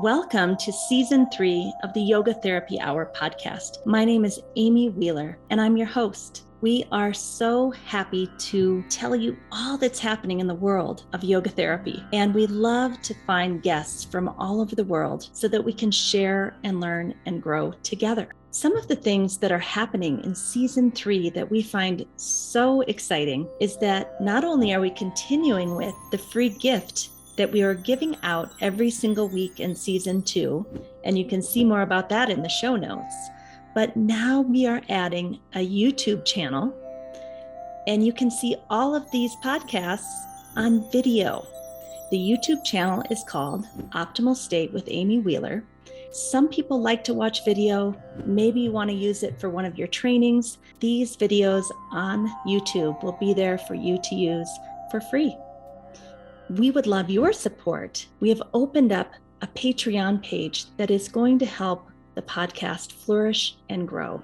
Welcome to Season 3 of the Yoga Therapy Hour podcast. My name is Amy Wheeler, and I'm your host. We are so happy to tell you all that's happening in the world of yoga therapy, and we love to find guests from all over the world so that we can share and learn and grow together. Some of the things that are happening in Season 3 that we find so exciting is that not only are we continuing with the free gift that we are giving out every single week in Season 2, and you can see more about that in the show notes, but now we are adding a YouTube channel, and you can see all of these podcasts on video. The YouTube channel is called Optimal State with Amy Wheeler. Some people like to watch video. Maybe you want to use it for one of your trainings. These videos on YouTube will be there for you to use for free. We would love your support. We have opened up a Patreon page that is going to help the podcast flourish and grow.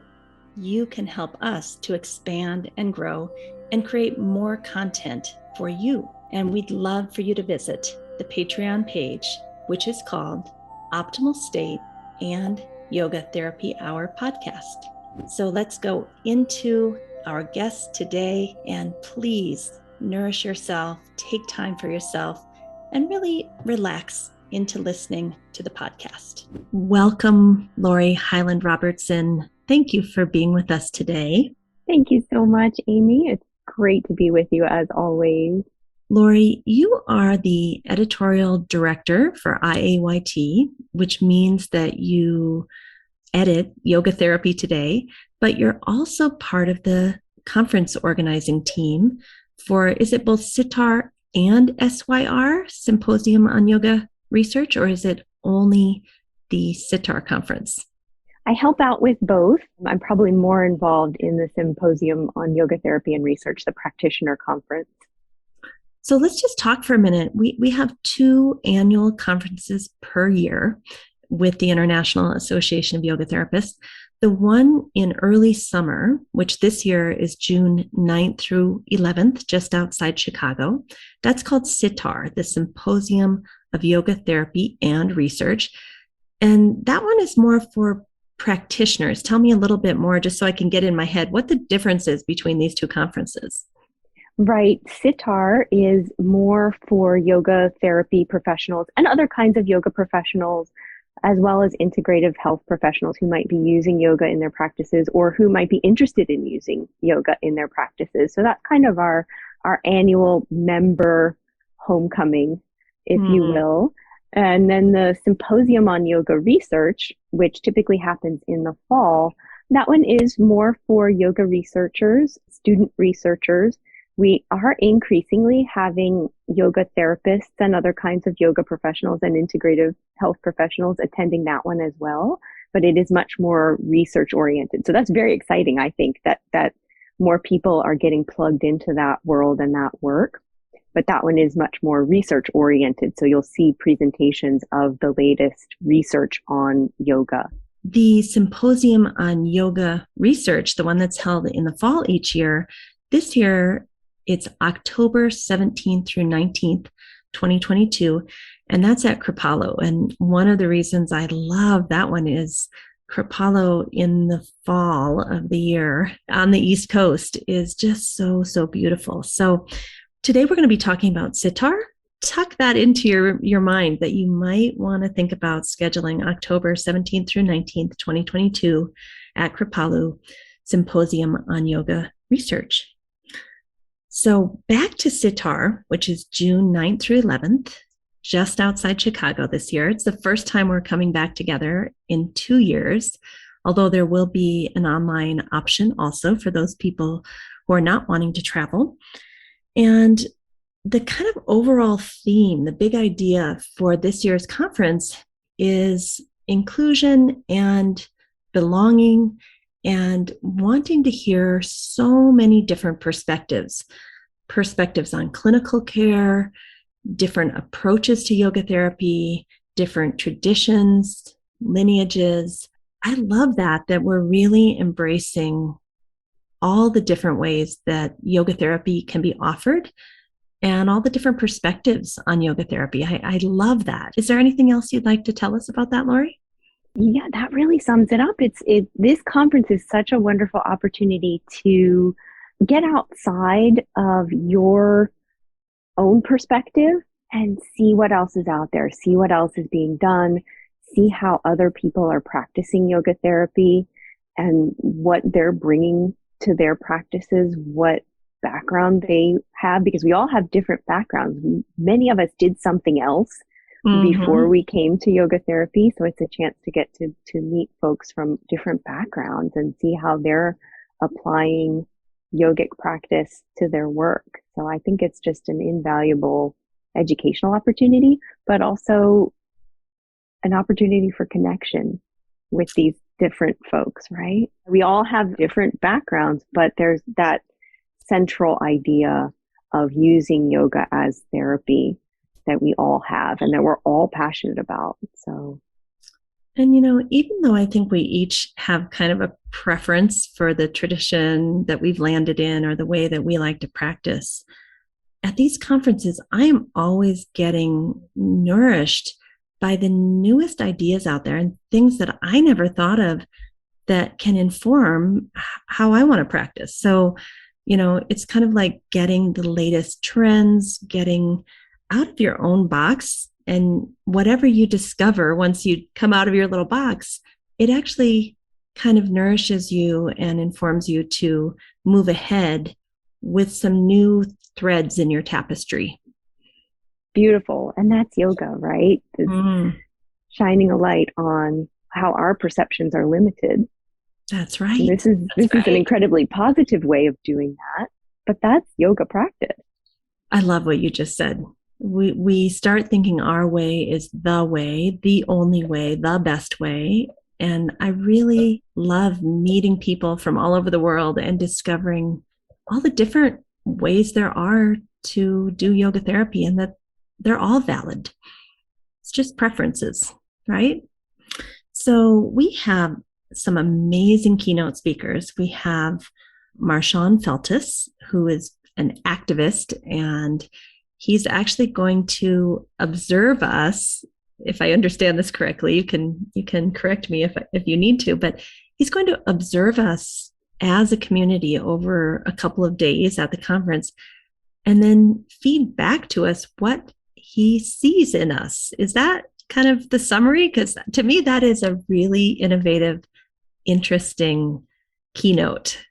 You can help us to expand and grow and create more content for you. And we'd love for you to visit the Patreon page, which is called Optimal State and Yoga Therapy Hour podcast. So let's go into our guest today, and please nourish yourself, take time for yourself, and really relax into listening to the podcast. Welcome, Lori Highland Robertson. Thank you for being with us today. Thank you so much, Amy. It's great to be with you as always. Lori, you are the editorial director for C-Iayt, which means that you edit Yoga Therapy Today, but you're also part of the conference organizing team for, is it both SITAR and SYR, Symposium on Yoga Research, or is it only the SITAR conference? I help out with both. I'm probably more involved in the Symposium on Yoga Therapy and Research, the practitioner conference. So let's just talk for a minute. We have 2 annual conferences per year with the International Association of Yoga Therapists. The one in early summer, which this year is June 9th through 11th, just outside Chicago, that's called SITAR, the Symposium of Yoga Therapy and Research. And that one is more for practitioners. Tell me a little bit more, just so I can get in my head, what the difference is between these 2 conferences. Right. SITAR is more for yoga therapy professionals and other kinds of yoga professionals, as well as integrative health professionals who might be using yoga in their practices or who might be interested in using yoga in their practices. So that's kind of our annual member homecoming, if you will. And then the Symposium on Yoga Research, which typically happens in the fall, that one is more for yoga researchers, student researchers. We are increasingly having yoga therapists and other kinds of yoga professionals and integrative health professionals attending that one as well, but it is much more research oriented. So that's very exciting, I think, that more people are getting plugged into that world and that work. But that one is much more research oriented. So you'll see presentations of the latest research on yoga. The Symposium on Yoga Research, the one that's held in the fall each year, this year it's October 17th through 19th, 2022, and that's at Kripalu. And one of the reasons I love that one is Kripalu in the fall of the year on the East Coast is just so beautiful. So today we're going to be talking about SITAR. Tuck that into your mind that you might want to think about scheduling October 17th through 19th, 2022 at Kripalu Symposium on Yoga Research. So back to SITAR, which is June 9th through 11th, just outside Chicago this year. It's the first time we're coming back together in 2 years, although there will be an online option also for those people who are not wanting to travel. And the kind of overall theme, the big idea for this year's conference is inclusion and belonging and wanting to hear so many different perspectives on clinical care, different approaches to yoga therapy, different traditions, lineages. I love that we're really embracing all the different ways that yoga therapy can be offered and all the different perspectives on yoga therapy. I love that. Is there anything else you'd like to tell us about that, Lori? Yeah, that really sums it up. This conference is such a wonderful opportunity to get outside of your own perspective and see what else is out there, see what else is being done, see how other people are practicing yoga therapy and what they're bringing to their practices, what background they have, because we all have different backgrounds. Many of us did something else before we came to yoga therapy. So it's a chance to get to meet folks from different backgrounds and see how they're applying yogic practice to their work. So I think it's just an invaluable educational opportunity, but also an opportunity for connection with these different folks, right? We all have different backgrounds, but there's that central idea of using yoga as therapy that we all have and that we're all passionate about. So, and even though I think we each have kind of a preference for the tradition that we've landed in or the way that we like to practice, at these conferences, I am always getting nourished by the newest ideas out there and things that I never thought of that can inform how I want to practice. So, it's kind of like getting the latest trends, getting out of your own box, and whatever you discover once you come out of your little box, it actually kind of nourishes you and informs you to move ahead with some new threads in your tapestry. Beautiful. And that's yoga, right? Shining a light on how our perceptions are limited. That's right. And this is an incredibly positive way of doing that, but that's yoga practice. I love what you just said. We start thinking our way is the way, the only way, the best way. And I really love meeting people from all over the world and discovering all the different ways there are to do yoga therapy and that they're all valid. It's just preferences, right? So we have some amazing keynote speakers. We have Marshawn Feltus, who is an activist, and he's actually going to observe us. If I understand this correctly, you can correct me if you need to, but he's going to observe us as a community over a couple of days at the conference and then feed back to us what he sees in us. Is that kind of the summary? Because to me, that is a really innovative, interesting keynote.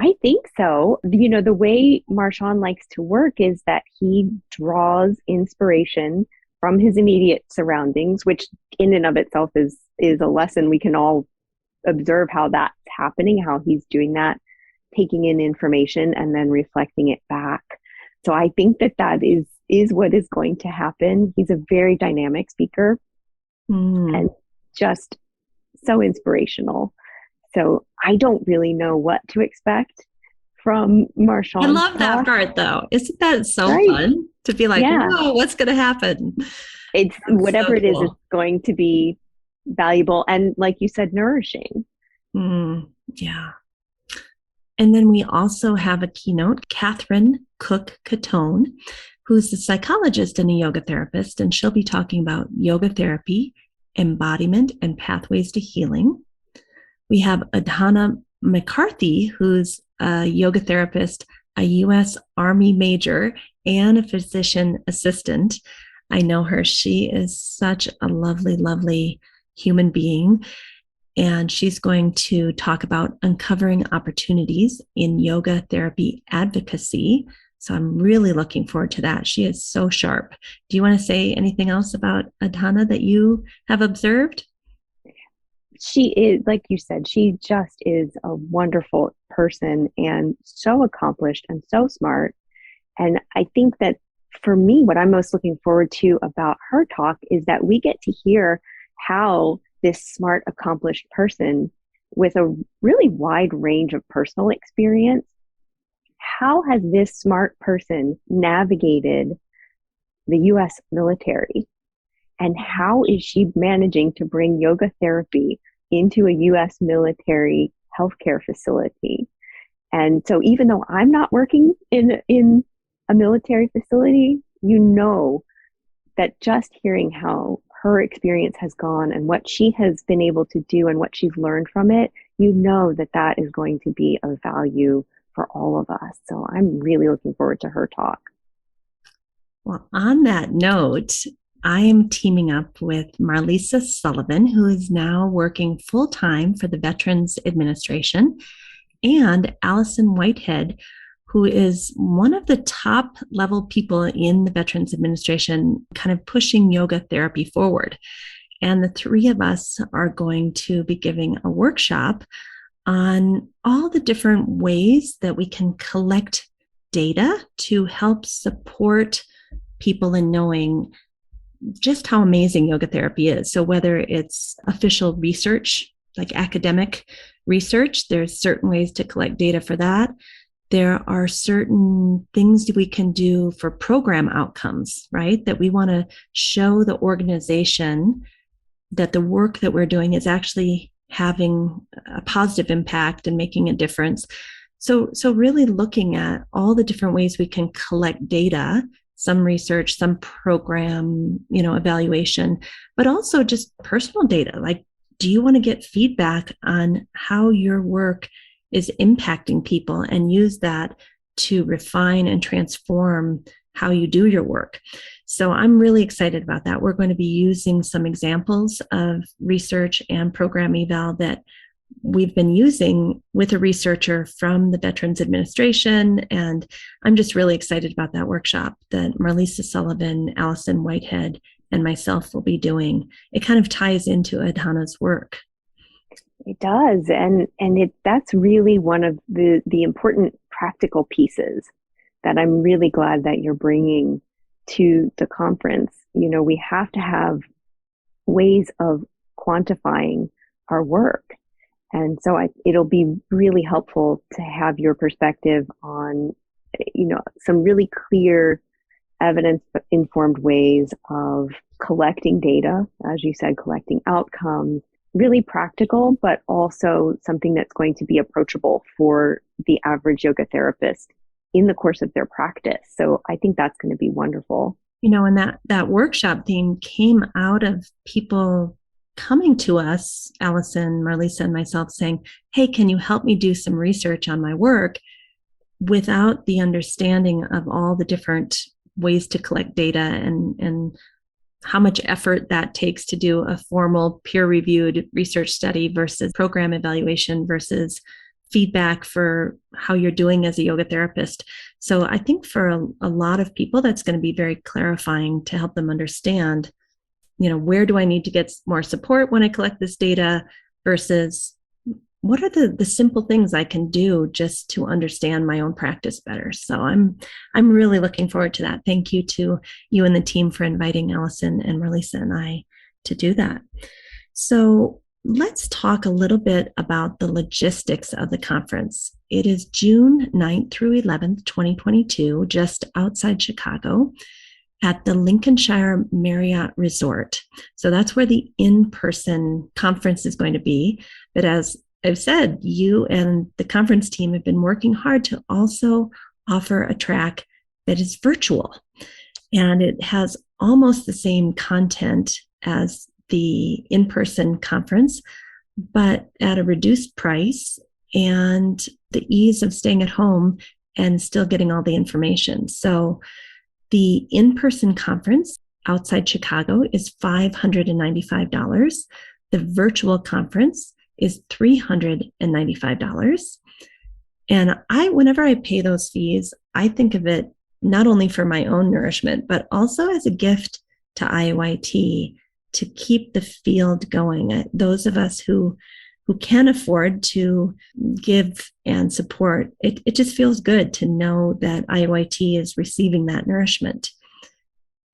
I think so. The way Marshawn likes to work is that he draws inspiration from his immediate surroundings, which in and of itself is a lesson. We can all observe how that's happening, how he's doing that, taking in information and then reflecting it back. So I think that is what is going to happen. He's a very dynamic speaker and just so inspirational. So I don't really know what to expect from Marshawn. I love that part, though. Isn't that so fun to be like, whoa, what's going to happen? It's whatever it is, it's going to be valuable and, like you said, nourishing. Yeah. And then we also have a keynote, Catherine Cook-Catone, who's a psychologist and a yoga therapist, and she'll be talking about yoga therapy, embodiment, and pathways to healing. We have Adhana McCarthy, who's a yoga therapist, a U.S. Army major, and a physician assistant. I know her. She is such a lovely, lovely human being. And she's going to talk about uncovering opportunities in yoga therapy advocacy. So I'm really looking forward to that. She is so sharp. Do you want to say anything else about Adhana that you have observed? She is, like you said, she just is a wonderful person and so accomplished and so smart. And I think that for me, what I'm most looking forward to about her talk is that we get to hear how this smart, accomplished person with a really wide range of personal experience, how has this smart person navigated the US military? And how is she managing to bring yoga therapy into a US military healthcare facility? And so even though I'm not working in a military facility, you know that just hearing how her experience has gone and what she has been able to do and what she's learned from it, you know that that is going to be of value for all of us. So I'm really looking forward to her talk. Well, on that note, I am teaming up with Marlisa Sullivan, who is now working full time for the Veterans Administration, and Allison Whitehead, who is one of the top level people in the Veterans Administration, kind of pushing yoga therapy forward. And the three of us are going to be giving a workshop on all the different ways that we can collect data to help support people in knowing just how amazing yoga therapy is. So whether it's official research, like academic research, there's certain ways to collect data for that. There are certain things that we can do for program outcomes, right? That we want to show the organization that the work that we're doing is actually having a positive impact and making a difference. So really looking at all the different ways we can collect data, some research, some program, evaluation, but also just personal data. Like, do you want to get feedback on how your work is impacting people and use that to refine and transform how you do your work? So I'm really excited about that. We're going to be using some examples of research and program eval that we've been using with a researcher from the Veterans Administration. And I'm just really excited about that workshop that Marlisa Sullivan, Allison Whitehead, and myself will be doing. It kind of ties into Adhana's work. It does. And that's really one of the important practical pieces that I'm really glad that you're bringing to the conference. We have to have ways of quantifying our work. And so it'll be really helpful to have your perspective on, some really clear evidence-informed ways of collecting data, as you said, collecting outcomes, really practical, but also something that's going to be approachable for the average yoga therapist in the course of their practice. So I think that's going to be wonderful. And that workshop theme came out of people coming to us, Allison, Marlisa, and myself, saying, hey, can you help me do some research on my work, without the understanding of all the different ways to collect data and how much effort that takes to do a formal peer-reviewed research study versus program evaluation versus feedback for how you're doing as a yoga therapist. So I think for a lot of people, that's going to be very clarifying to help them understand, where do I need to get more support when I collect this data versus what are the simple things I can do just to understand my own practice better. So I'm really looking forward to that. Thank you to you and the team for inviting Allison and Marlisa and I to do that. So let's talk a little bit about the logistics of the conference. It is June 9th through 11th, 2022, just outside Chicago at the Lincolnshire Marriott Resort. So that's where the in-person conference is going to be. But as I've said, you and the conference team have been working hard to also offer a track that is virtual. And it has almost the same content as the in-person conference, but at a reduced price and the ease of staying at home and still getting all the information. So the in-person conference outside Chicago is $595. The virtual conference is $395. And whenever I pay those fees, I think of it not only for my own nourishment, but also as a gift to C-Iayt to keep the field going. Those of us who can afford to give and support, it just feels good to know that C-Iayt is receiving that nourishment.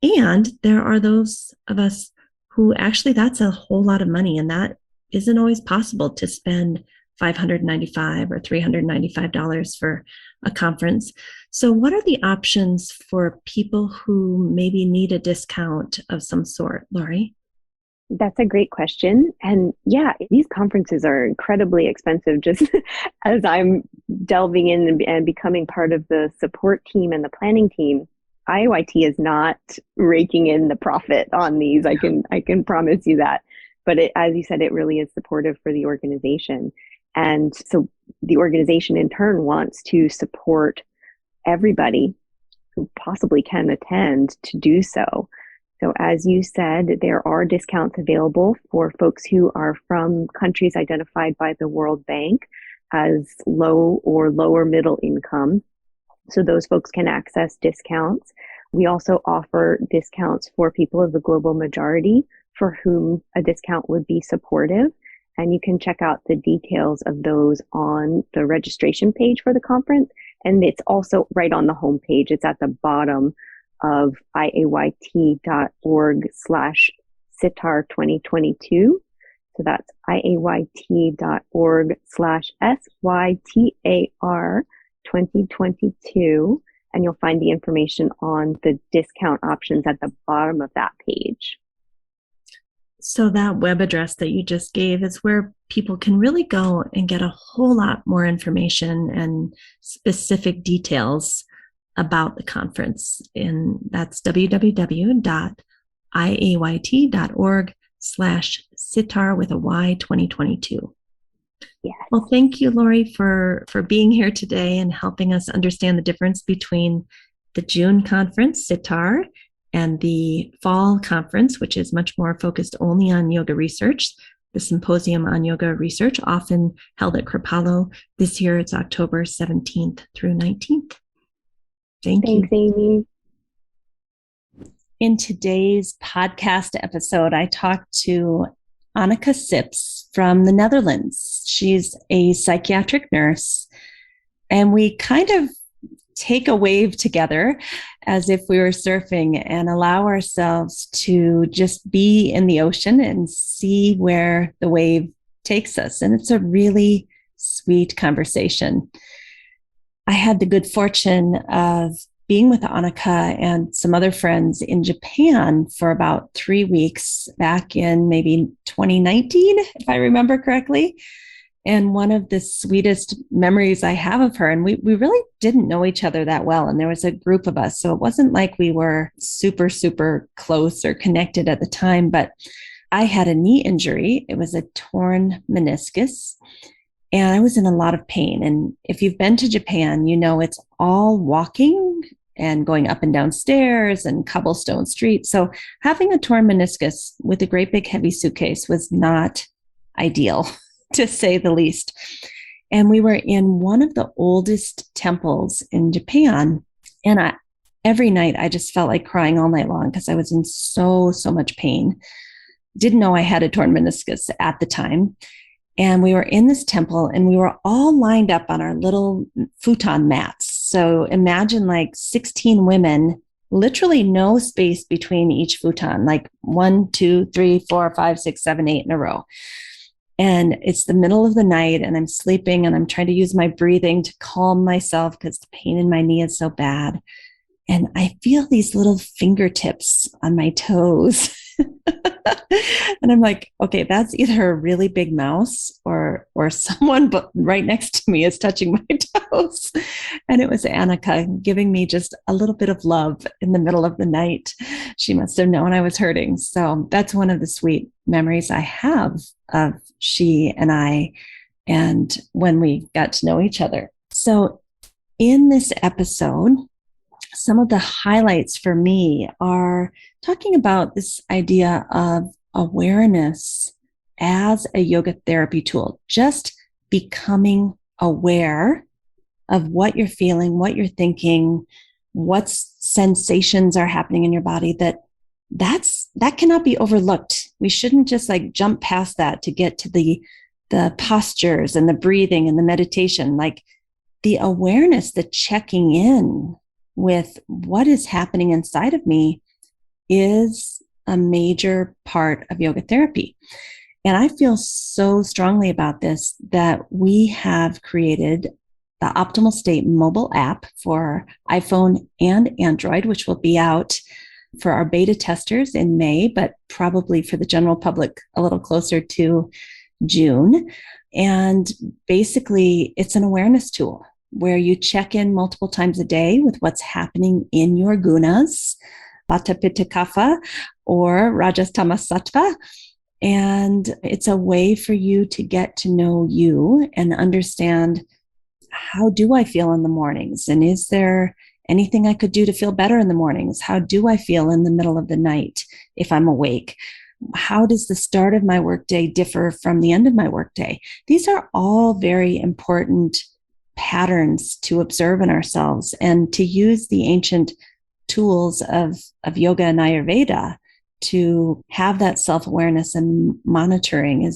And there are those of us who actually, that's a whole lot of money, and that isn't always possible to spend $595 or $395 for a conference. So what are the options for people who maybe need a discount of some sort, Lori? That's a great question. And yeah, these conferences are incredibly expensive. Just as I'm delving in and becoming part of the support team and the planning team, C-Iayt is not raking in the profit on these. I can promise you that. But as you said, it really is supportive for the organization. And so the organization in turn wants to support everybody who possibly can attend to do so. So as you said, there are discounts available for folks who are from countries identified by the World Bank as low or lower middle income. So those folks can access discounts. We also offer discounts for people of the global majority for whom a discount would be supportive. And you can check out the details of those on the registration page for the conference. And it's also right on the homepage. It's at the bottom of iayt.org/Sitar 2022. So that's iayt.org/SYTAR 2022. And you'll find the information on the discount options at the bottom of that page. So that web address that you just gave is where people can really go and get a whole lot more information and specific details about the conference. And that's www.iayt.org/Sitar with a Y 2022. Yes. Well, thank you, Lori, for being here today and helping us understand the difference between the June conference, Sitar, and the fall conference, which is much more focused only on yoga research, the Symposium on Yoga Research, often held at Kripalu. This year, it's October 17th through 19th. Thanks, Amy. In today's podcast episode, I talked to Anneke Sips from the Netherlands. She's a psychiatric nurse, and we kind of take a wave together as if we were surfing and allow ourselves to just be in the ocean and see where the wave takes us. And it's a really sweet conversation. I had the good fortune of being with Anneke and some other friends in Japan for about 3 weeks back in maybe 2019, if I remember correctly. And one of the sweetest memories I have of her, and we really didn't know each other that well. And there was a group of us. So it wasn't like we were super, super close or connected at the time, but I had a knee injury. It was a torn meniscus, and I was in a lot of pain. And if you've been to Japan, you know it's all walking and going up and down stairs and cobblestone streets. So having a torn meniscus with a great big heavy suitcase was not ideal, to say the least. And we were in one of the oldest temples in Japan. And every night I just felt like crying all night long because I was in so much pain. Didn't know I had a torn meniscus at the time. And we were in this temple and we were all lined up on our little futon mats. So imagine like 16 women, literally no space between each futon, like 1, 2, 3, 4, 5, 6, 7, 8 in a row. And it's the middle of the night and I'm sleeping and I'm trying to use my breathing to calm myself because the pain in my knee is so bad. And I feel these little fingertips on my toes. And I'm like, okay, that's either a really big mouse or someone right next to me is touching my toes. And it was Anneke giving me just a little bit of love in the middle of the night. She must have known I was hurting. So that's one of the sweet memories I have of she and I, and when we got to know each other. So in this episode, some of the highlights for me are talking about this idea of awareness as a yoga therapy tool, just becoming aware of what you're feeling, what you're thinking, what sensations are happening in your body, that cannot be overlooked. We shouldn't just like jump past that to get to the postures and the breathing and the meditation. Like the awareness, the checking in with what is happening inside of me is a major part of yoga therapy. And I feel so strongly about this that we have created the Optimal State mobile app for iPhone and Android, which will be out for our beta testers in May, but probably for the general public a little closer to June. And basically, it's an awareness tool where you check in multiple times a day with what's happening in your gunas, Vata Pitta Kapha or Rajas Tamas Sattva. And it's a way for you to get to know you and understand, how do I feel in the mornings? And is there anything I could do to feel better in the mornings? How do I feel in the middle of the night if I'm awake? How does the start of my workday differ from the end of my workday? These are all very important patterns to observe in ourselves, and to use the ancient tools of yoga and Ayurveda to have that self-awareness and monitoring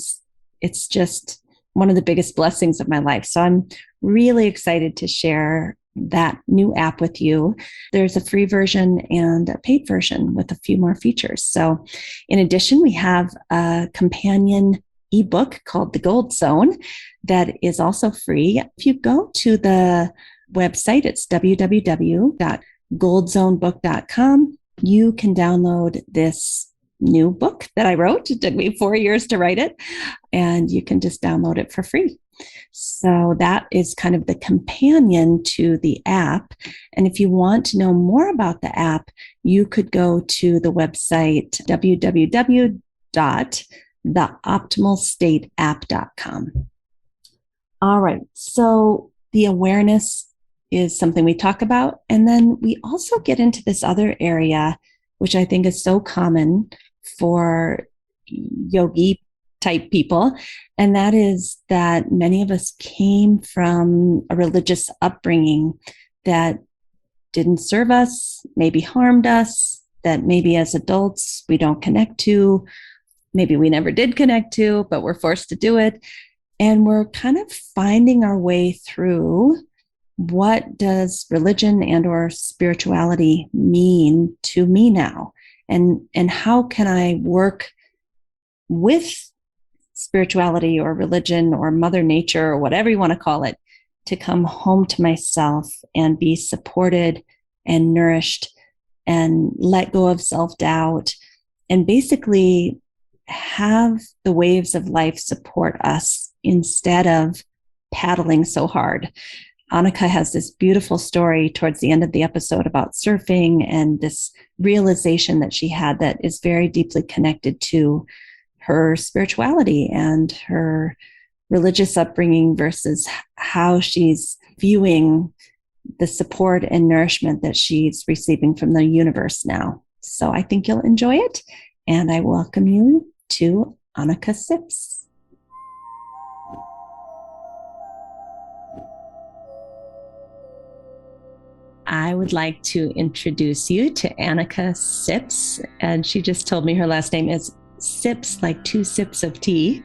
it's just one of the biggest blessings of my life. So I'm really excited to share that new app with you. There's a free version and a paid version with a few more features. So in addition, we have a companion ebook called The Gold Zone that is also free. If you go to the website, it's www.goldzonebook.com. You can download this new book that I wrote. It took me 4 years to write it, and you can just download it for free. So that is kind of the companion to the app. And if you want to know more about the app, you could go to the website www.theoptimalstateapp.com. All right. So the awareness is something we talk about. And then we also get into this other area, which I think is so common for yogi type people. And that is that many of us came from a religious upbringing that didn't serve us, maybe harmed us, that maybe as adults we don't connect to, maybe we never did connect to, but we're forced to do it. And we're kind of finding our way through, what does religion and or spirituality mean to me now? And how can I work with spirituality or religion or Mother Nature or whatever you want to call it to come home to myself and be supported and nourished and let go of self-doubt and basically have the waves of life support us instead of paddling so hard. Anneke has this beautiful story towards the end of the episode about surfing and this realization that she had that is very deeply connected to her spirituality and her religious upbringing versus how she's viewing the support and nourishment that she's receiving from the universe now. So I think you'll enjoy it. And I welcome you to Anneke Sips. I would like to introduce you to Anneke Sips. And she just told me her last name is Sips, like 2 sips of tea,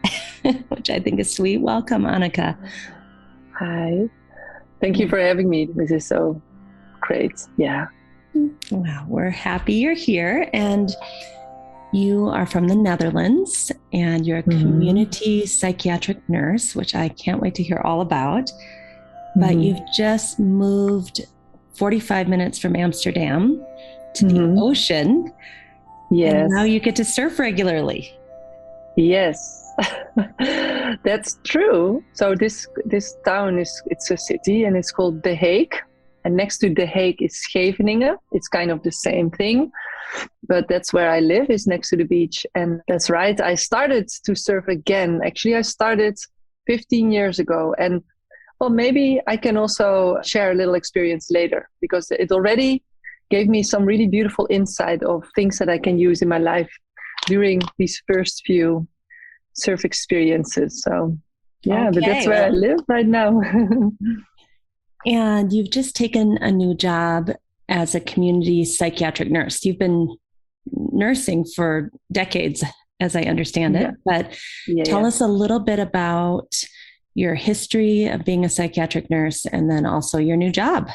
which I think is sweet. Welcome, Anneke. Hi. Thank you for having me. This is so great. Yeah. Well, we're happy you're here. And you are from the Netherlands, and you're a community psychiatric nurse, which I can't wait to hear all about. But you've just moved 45 minutes from Amsterdam to the ocean. Yes. And now you get to surf regularly. Yes, that's true. So this town it's a city and it's called The Hague. And next to The Hague is Scheveningen. It's kind of the same thing. But that's where I live, is next to the beach. And that's right. I started to surf again. Actually, I started 15 years ago. And well, maybe I can also share a little experience later, because it already gave me some really beautiful insight of things that I can use in my life during these first few surf experiences. So yeah, okay, but that's where I live right now. And you've just taken a new job as a community psychiatric nurse. You've been nursing for decades, as I understand it, but tell us a little bit about your history of being a psychiatric nurse and then also your new job.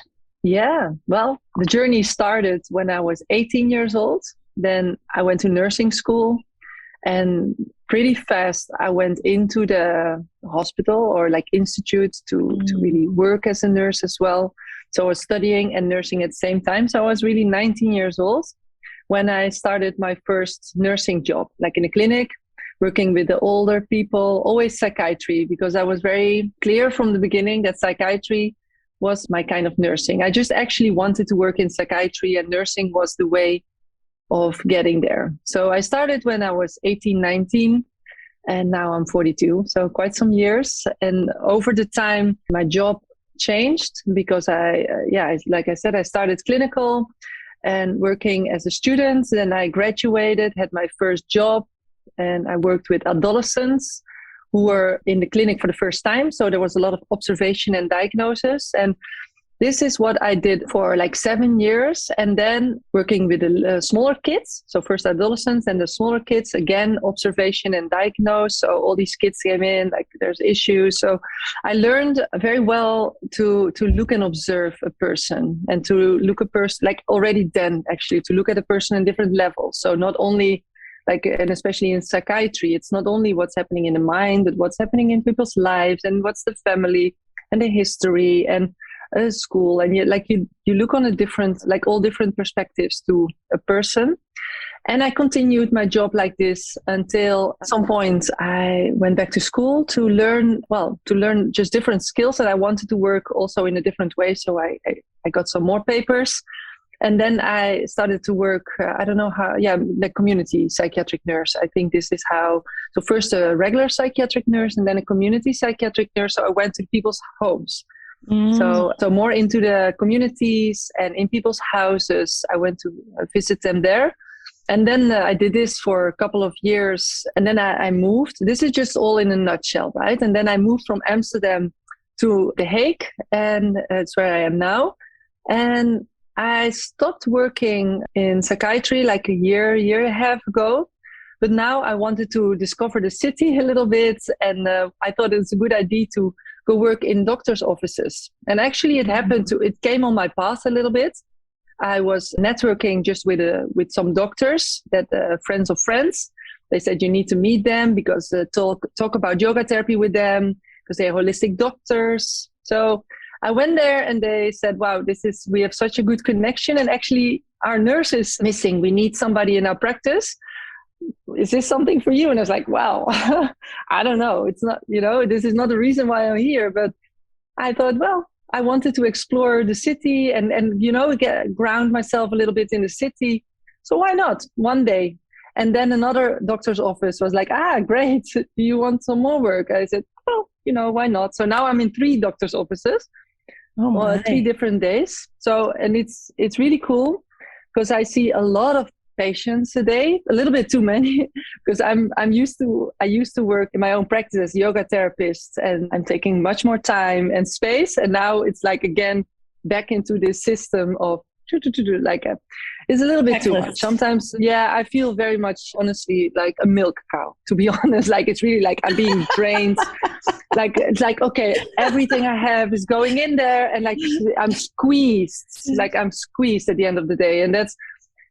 Yeah, well, the journey started when I was 18 years old. Then I went to nursing school, and pretty fast I went into the hospital or like institute to really work as a nurse as well. So I was studying and nursing at the same time. So I was really 19 years old when I started my first nursing job, like in a clinic, working with the older people, always psychiatry, because I was very clear from the beginning that psychiatry was my kind of nursing. I just actually wanted to work in psychiatry, and nursing was the way of getting there. So I started when I was 18, 19, and now I'm 42. So quite some years. And over the time, my job changed because like I said, I started clinical and working as a student. Then I graduated, had my first job, and I worked with adolescents who were in the clinic for the first time. So there was a lot of observation and diagnosis. And this is what I did for like 7 years. And then working with the smaller kids. So first adolescents and the smaller kids, again, observation and diagnose. So all these kids came in, like there's issues. So I learned very well to look and observe a person, and to look a person, like already then actually, to look at a person in different levels. So not only like, and especially in psychiatry, it's not only what's happening in the mind, but what's happening in people's lives, and what's the family and the history and school. And you look on a different, like all different perspectives to a person. And I continued my job like this until at some point I went back to school to learn just different skills, and I wanted to work also in a different way. So I got some more papers. And then I started to work, the community psychiatric nurse. I think this is how, so first a regular psychiatric nurse and then a community psychiatric nurse. So I went to people's homes. So more into the communities and in people's houses. I went to visit them there. And then I did this for a couple of years. And then I moved. This is just all in a nutshell, right? And then I moved from Amsterdam to The Hague, and that's where I am now. And I stopped working in psychiatry like a year and a half ago. But now I wanted to discover the city a little bit. And I thought it was a good idea to go work in doctors' offices. And actually it came on my path a little bit. I was networking just with some doctors, that friends of friends. They said you need to meet them because talk about yoga therapy with them, because they're holistic doctors. So I went there and they said, wow, we have such a good connection, and actually our nurse is missing. We need somebody in our practice. Is this something for you? And I was like, wow, I don't know. It's not, this is not the reason why I'm here, but I thought, well, I wanted to explore the city and ground myself a little bit in the city. So why not one day? And then another doctor's office was like, great. Do you want some more work? I said, well, why not? So now I'm in 3 doctor's offices. 3 different days. So, and it's really cool because I see a lot of patients a day, a little bit too many, because I used to work in my own practice as a yoga therapist, and I'm taking much more time and space. And now it's like, again, back into this system of it's a little bit too much. Sometimes, I feel very much, honestly, like a milk cow, to be honest. Like, it's really like I'm being drained. It's like, okay, everything I have is going in there, and like I'm squeezed at the end of the day. And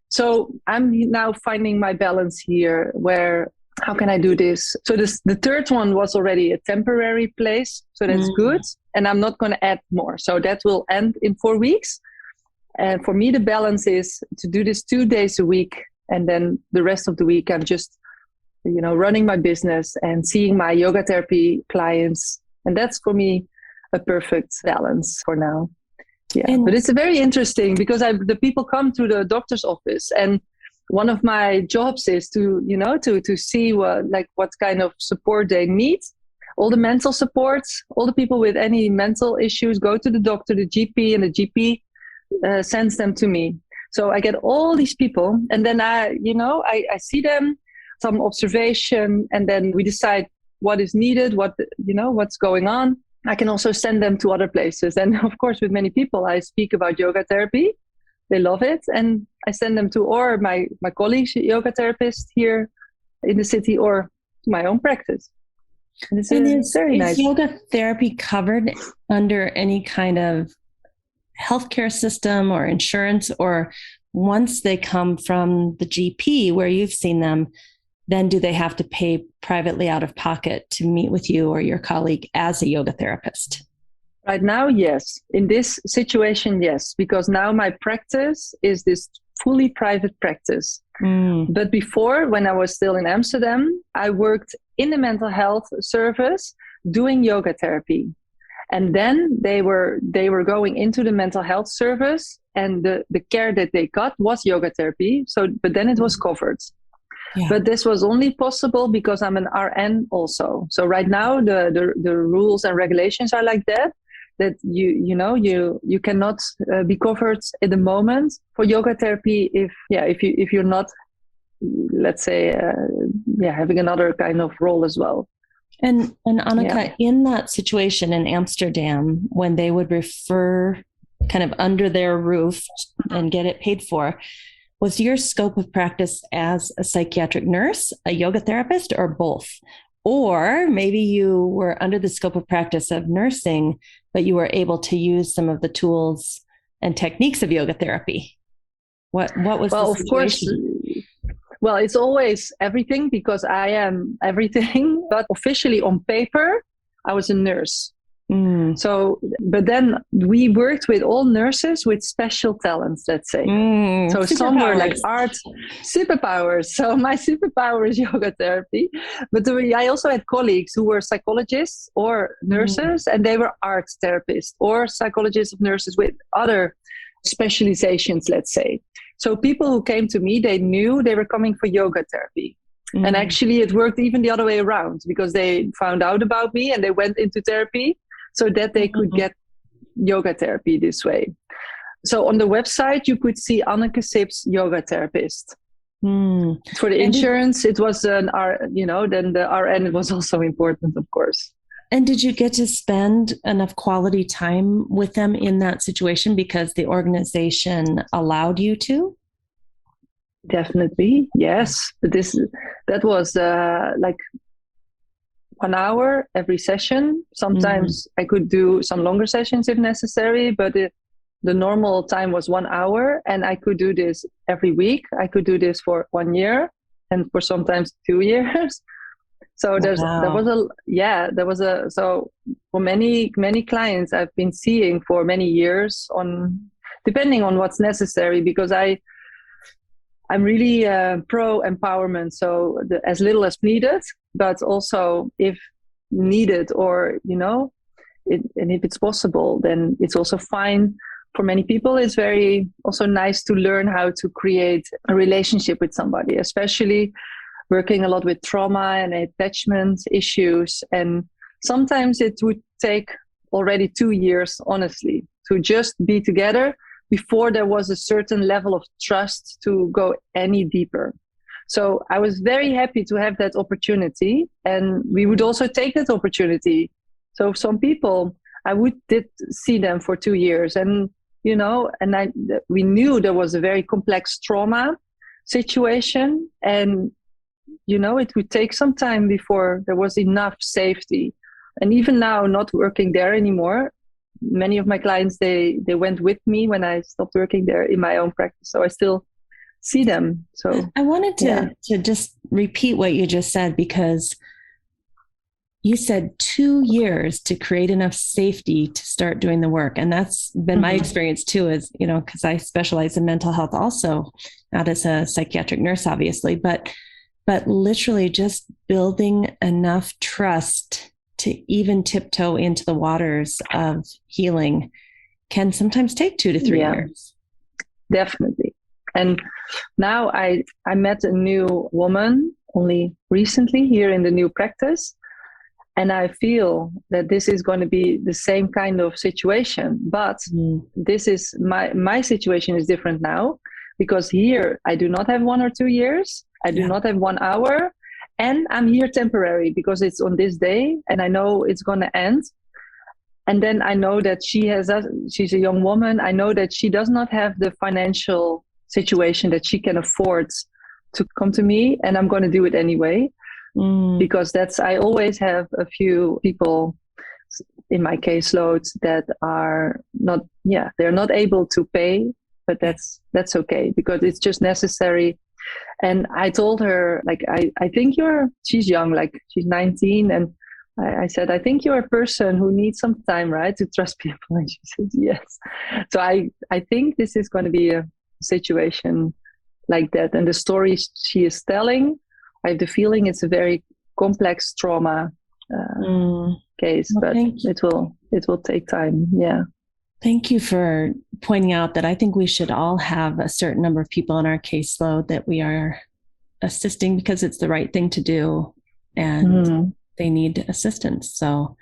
so I'm now finding my balance here, where how can I do this? So the third one was already a temporary place. So that's good. And I'm not going to add more. So that will end in 4 weeks. And for me, the balance is to do this 2 days a week. And then the rest of the week, I'm just, running my business and seeing my yoga therapy clients. And that's for me a perfect balance for now. Yeah, but it's very interesting because the people come to the doctor's office, and one of my jobs is to see what kind of support they need. All the mental supports, all the people with any mental issues go to the doctor, the GP, and the GP sends them to me. So I get all these people, and then I see them, some observation, and then we decide what is needed, what's going on. I can also send them to other places. And of course, with many people, I speak about yoga therapy. They love it. And I send them to or my colleagues, yoga therapists here in the city, or to my own practice. And it's very nice. Is yoga therapy covered under any kind of healthcare system or insurance, or once they come from the GP where you've seen them, then do they have to pay privately out of pocket to meet with you or your colleague as a yoga therapist? Right now, yes. In this situation, yes. Because now my practice is this fully private practice. But before, when I was still in Amsterdam, I worked in the mental health service doing yoga therapy. And then they were going into the mental health service, and the care that they got was yoga therapy. So, but then it was covered. Yeah. But this was only possible because I'm an RN also. So right now the rules and regulations are like that you cannot be covered at the moment for yoga therapy if you're not, let's say, having another kind of role as well. And Anneke, in that situation in Amsterdam, when they would refer kind of under their roof and get it paid for, was your scope of practice as a psychiatric nurse, a yoga therapist, or both? Or maybe you were under the scope of practice of nursing, but you were able to use some of the tools and techniques of yoga therapy. What was the situation? Of course. Well, it's always everything, because I am everything, but officially on paper, I was a nurse. So, but then we worked with all nurses with special talents, let's say. So some were like art superpowers. So my superpower is yoga therapy. But I also had colleagues who were psychologists or nurses, and they were art therapists or psychologists of nurses with other specializations, let's say. So people who came to me, they knew they were coming for yoga therapy. And actually it worked even the other way around, because they found out about me and they went into therapy so that they could get yoga therapy this way. So on the website, you could see Anneke Sips, yoga therapist. For the insurance, it was then the RN was also important, of course. And did you get to spend enough quality time with them in that situation because the organization allowed you to? Definitely, yes. But that was like 1 hour every session. Sometimes I could do some longer sessions if necessary, but the normal time was 1 hour, and I could do this every week. I could do this for 1 year and for sometimes 2 years. So so for many clients I've been seeing for many years, depending on what's necessary, because I'm really pro empowerment. So as little as needed, but also if needed, or and if it's possible, then it's also fine. For many people, it's very also nice to learn how to create a relationship with somebody, especially working a lot with trauma and attachment issues. And sometimes it would take already 2 years, honestly, to just be together before there was a certain level of trust to go any deeper. So I was very happy to have that opportunity, and we would also take that opportunity. So some people, did see them for 2 years, and we knew there was a very complex trauma situation, and it would take some time before there was enough safety. And even now, not working there anymore, many of my clients, they went with me when I stopped working there in my own practice. So I still see them. So I wanted to just repeat what you just said, because you said 2 years to create enough safety to start doing the work. And that's been my experience too, is, because I specialize in mental health also, not as a psychiatric nurse, obviously, but literally just building enough trust to even tiptoe into the waters of healing can sometimes take 2 to 3 years. Definitely. And now I met a new woman only recently here in the new practice. And I feel that this is going to be the same kind of situation. But this is my situation is different now, because here I do not have 1 or 2 years. I do not have 1 hour. And I'm here temporary because it's on this day and I know it's going to end. And then I know that she's a young woman. I know that she does not have the financial situation that she can afford to come to me. And I'm going to do it anyway, because I always have a few people in my caseload that are not, they're not able to pay, but that's okay, because it's just necessary. And I told her, like, I think she's young, like she's 19. And I said, I think you're a person who needs some time, right? To trust people. And she said, yes. So I think this is going to be situation like that. And the story she is telling, I have the feeling it's a very complex trauma case, Well, but it will take time. Yeah. Thank you for pointing out that I think we should all have a certain number of people in our caseload that we are assisting because it's the right thing to do and they need assistance. So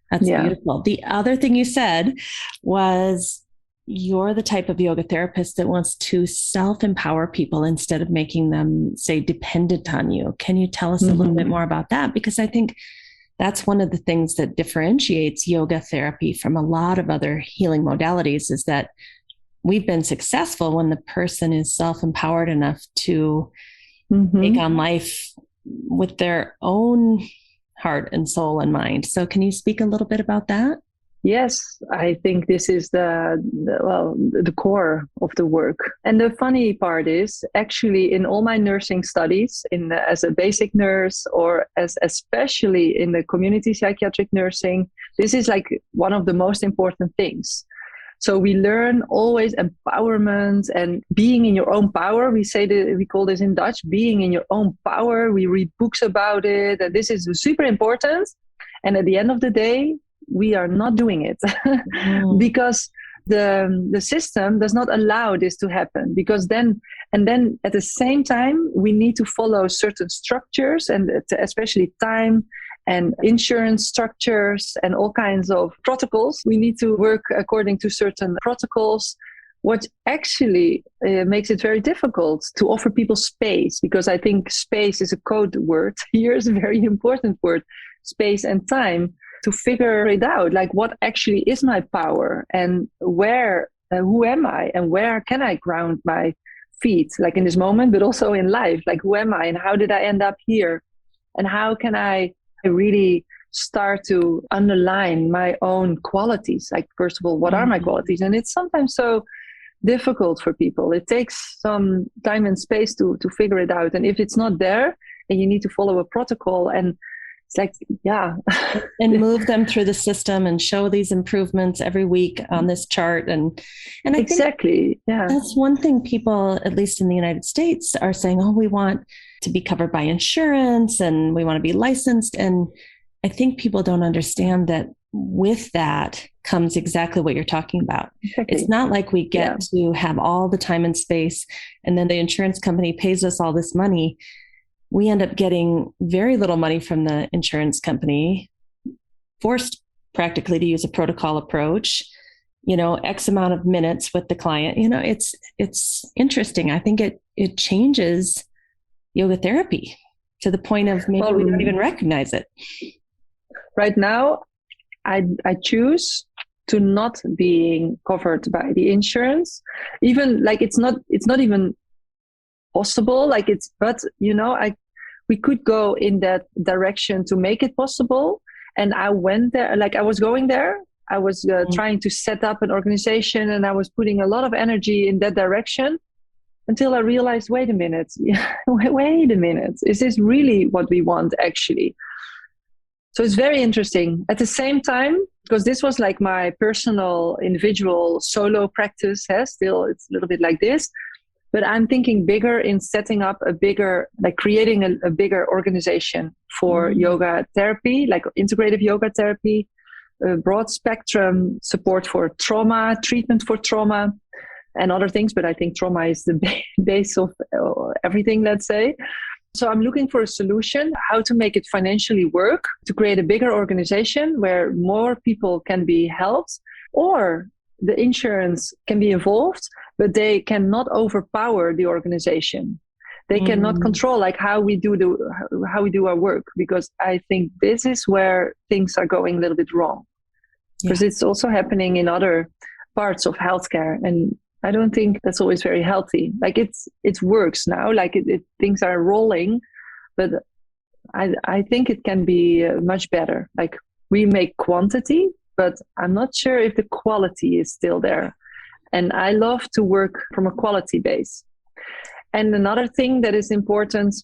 that's beautiful. The other thing you said was you're the type of yoga therapist that wants to self-empower people instead of making them, say, dependent on you. Can you tell us a little bit more about that? Because I think that's one of the things that differentiates yoga therapy from a lot of other healing modalities is that we've been successful when the person is self-empowered enough to take on life with their own heart and soul and mind. So can you speak a little bit about that? Yes, I think this is the core of the work. And the funny part is actually in all my nursing studies, as a basic nurse or especially in the community psychiatric nursing, this is like one of the most important things. So we learn always empowerment and being in your own power. We call this in Dutch, being in your own power. We read books about it. And this is super important. And at the end of the day, we are not doing it because the system does not allow this to happen, because then at the same time we need to follow certain structures, and especially time and insurance structures and all kinds of protocols. We need to work according to certain protocols, what actually makes it very difficult to offer people space, because I think space is a code word here, is a very important word, space and time, to figure it out, like what actually is my power and where, who am I and where can I ground my feet, like in this moment, but also in life, like who am I and how did I end up here? And how can I really start to underline my own qualities? Like, first of all, what are my qualities? And it's sometimes so difficult for people. It takes some time and space to figure it out. And if it's not there, then you need to follow a protocol, and it's like, and move them through the system and show these improvements every week on this chart. And I exactly, think that's one thing people, at least in the United States, are saying, oh, we want to be covered by insurance and we want to be licensed. And I think people don't understand that with that comes exactly what you're talking about. Exactly. It's not like we get to have all the time and space and then the insurance company pays us all this money. We end up getting very little money from the insurance company, forced practically to use a protocol approach, X amount of minutes with the client. It's interesting. I think it changes yoga therapy to the point of maybe we don't even recognize it. Right now, I choose to not being covered by the insurance, even like it's not even possible, we could go in that direction to make it possible. And I went there, I was going there. I was trying to set up an organization, and I was putting a lot of energy in that direction until I realized, wait a minute, is this really what we want actually? So it's very interesting. At the same time, because this was like my personal, individual, solo practice, still it's a little bit like this. But I'm thinking bigger in setting up creating a bigger organization for yoga therapy, like integrative yoga therapy, broad spectrum support for trauma, treatment for trauma, and other things. But I think trauma is the base of everything, let's say. So I'm looking for a solution, how to make it financially work, to create a bigger organization where more people can be helped, or the insurance can be involved, but they cannot overpower the organization. They cannot control how we do our work, because I think this is where things are going a little bit wrong. Because it's also happening in other parts of healthcare, and I don't think that's always very healthy. It works now, things are rolling, but I think it can be much better. We make quantity, but I'm not sure if the quality is still there. And I love to work from a quality base. And another thing that is important,